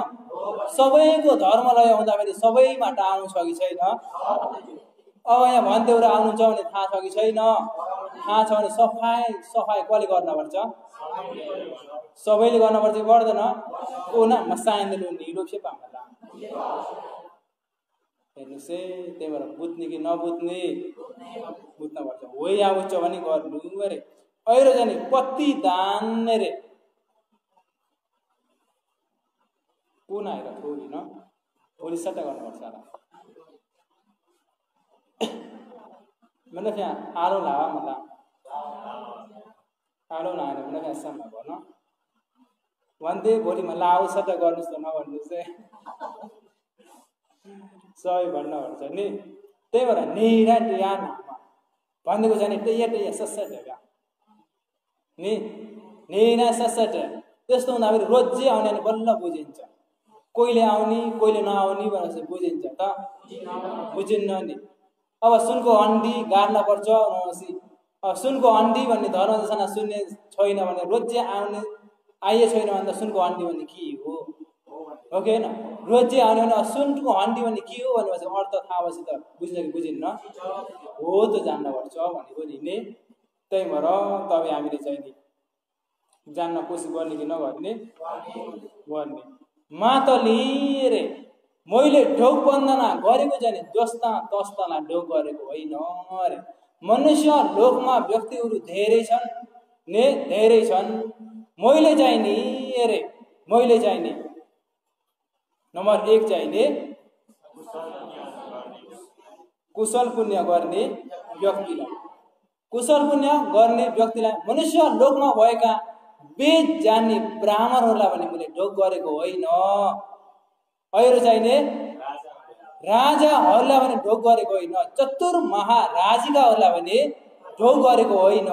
सबैको धर्मलय हुँदाखेरि सबैमा आउनु छ कि छैन अब यहाँ भन्देहरू आउनुहुन्छ भने थाहा छ कि छैन थाहा छ भने सफाई कसले गर्नुपर्छ सबैले गर्नुपर्छ पर्दैन ओ न मसाइन्दैन निरो छे पामला हेर्नुस् है त्यही भएर बुझ्ने कि नबुझ्ने बुझ्नुपर्छ हो या उच्च भने गर्नु अरे अहिले जाने पत्ती दान रे कुन आएर थोरी न थोरी सट्टा गर्नुपर्छ होला मतलब यहाँ आलो लावा मलाई आलो लाएर मतलब यहाँ सम्म भन भन्दै भोलिमा लाउ सट्टा गर्नुहोस् त नभन्नुहोस् है सबै भन्नुहुन्छ नि त्यही भएर नेरा ड्यान भनेको छ नि टेया ससट हेगा नि नेरा ससट त्यस्तो हुँदा फेरि रोजै आउने भने बल्ल बुझिन्छ कोहीले आउने कोहीले नआउने भनेपछि बुझिन्छ त बुझिन्न नि अब सुनको हन्डी गाड्न पर्छ भनेपछि सुनको हन्डी भन्ने धर्म दर्शना सुन्ने छैन भने रोजै आउने आइए छैन भने त सुनको हन्डी भन्ने के हो कि होइन रोजै आउने भने सुनको हन्डी भन्ने के हो भनेपछि अर्थ थाहा भएपछि त बुझ्छ कि बुझिन्न हो त जान्नुपर्छ भनेको नि नै त्यही भएर तपाईँ हामीले चाहिँ नि जान्न कोसिस गर्ने कि नगर्ने गर्ने मातली रे मैले ढोक वन्दना गरेको जाने जस्ता तस्तालाई ढोक गरेको होइन अरे मनुष्य लोकमा व्यक्तिहरू धेरै छन् मैले चाहिने अरे मैले चाहिने नम्बर 1 चाहिने कुशल पुण्य गर्ने व्यक्तिलाई मनुष्य लोकमा भएका वेद जान्ने ब्राह्मणहरूलाई भने मैले ढोग गरेको होइन। अहिरो चाहिने राजाहरूलाई भने ढोग गरेको होइन। चतुर महाराजिकाहरूलाई भने ढोग गरेको होइन।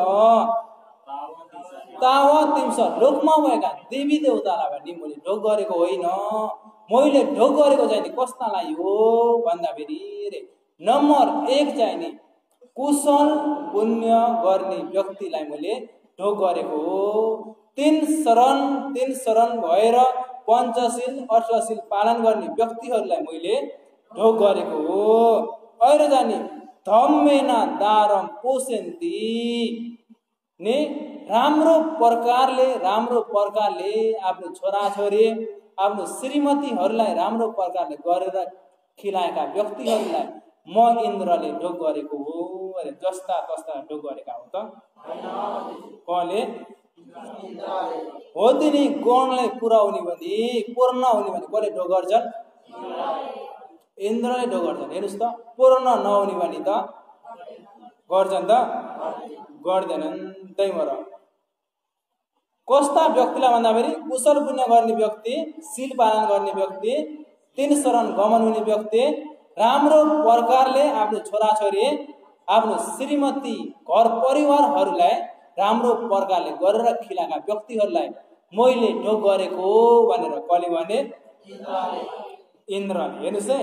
तावतिंश लोकमा भएका देवी देवतालाई भने मैले ढोग गरेको होइन। मैले ढोग गरेको चाहिने कस्तालाई हो भन्दाखेरि रे नम्बर 1 चाहिने कुशल पुण्य गर्ने व्यक्तिलाई मैले ढोग गरेको हो। 3 शरण भएर पञ्चशील अष्टशील पालन गर्ने व्यक्तिहरूलाई मैले ढोग गरेको हो। अहिले जाने धम्मेन दारम पोषन्ति ने राम्रो प्रकारले आफ्नो छोराछोरी आफ्नो श्रीमतीहरूलाई राम्रो प्रकारले गरेर खिलाएका व्यक्तिहरूलाई म इन्द्रले ढोग गरेको हो। अरे जस्ता तस्ता ढोग गरेका हो त कसले हो तिनी गुणलाई पूर्ण हुने भने कसले ढोग गर्छन्? इन्द्रले ढोग गर्छन्। हेर्नुस् त पूर्ण नहुने भने त गर्छन् त गर्दैनन्। त्यही भएर कस्ता व्यक्तिलाई भन्दाखेरि कुशल पुण्य गर्ने व्यक्ति, शील पालन गर्ने व्यक्ति, 3 शरण गमन हुने व्यक्ति, राम्रो प्रकारले आफ्नो छोराछोरी आफ्नो श्रीमती घर परिवारहरूलाई राम्रो प्रकारले गरेर खिलाएका व्यक्तिहरूलाई मैले ढोग गरेको भनेर कसले भने? इन्द्रले। हेर्नुस् है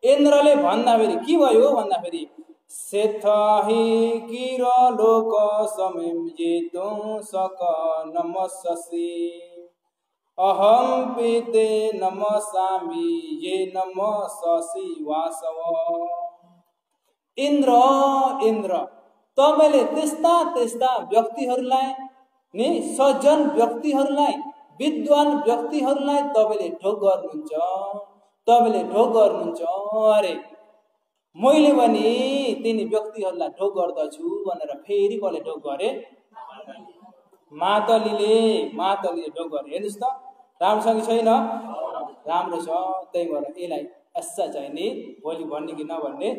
इन्द्रले भन्दाखेरि के भयो भन्दाखेरि सेथहि किर लोक समिम जेतु सक नमस्सि अहम पीते नमसामि ये नमस्सि वासव। इन्द्र तपाईले त्यस्ता व्यक्तिहरूलाई नि सज्जन व्यक्तिहरूलाई विद्वान व्यक्तिहरूलाई तपाईले ढोग गर्नुहुन्छ। अरे मैले भने तिनी व्यक्तिहरूलाई ढोग गर्दछु भनेर फेरि कसले ढोग गरे? मातलीले ढोग गरे। हेर्नुस् त राम्रोसँग छैन? राम्रो छ। त्यही भएर यसलाई ऐसा चाहिने भोलि भन्ने कि नभन्ने?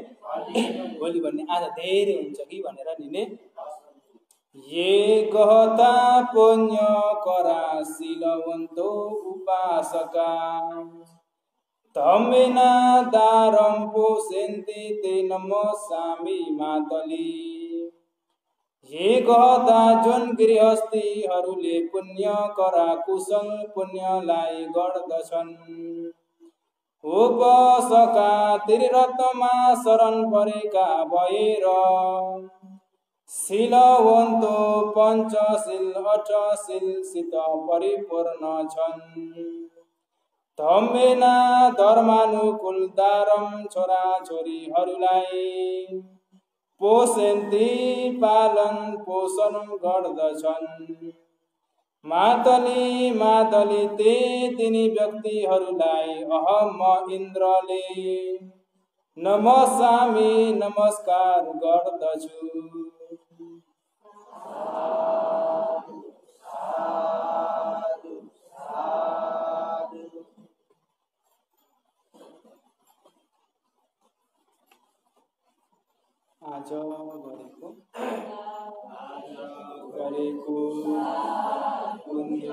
भोलि भन्ने आज धेरै हुन्छ कि भनेर निने ये गहता पुण्य करा शीलवन्तो उपासका धम्मेना दारम पोषन्ति ते नमस्सामि मातली। हे गहता जुन गृहस्थीहरूले पुण्य करा कुशल पुण्यलाई गर्दछन् उपासका त्रिरत्नमा शरण परेका भएर शीलवन्तो पञ्चशील अष्टशीलसित परिपूर्ण छन् धम्मेना धर्मानुकूल दारम छोराछोरीहरूलाई पोषन्ति पालन पोषण गर्दछन् मातली ते तिनी व्यक्तिहरूलाई अहम इन्द्रले नमस्सामि नमस्कार गर्दछु। आज गरेको पुण्य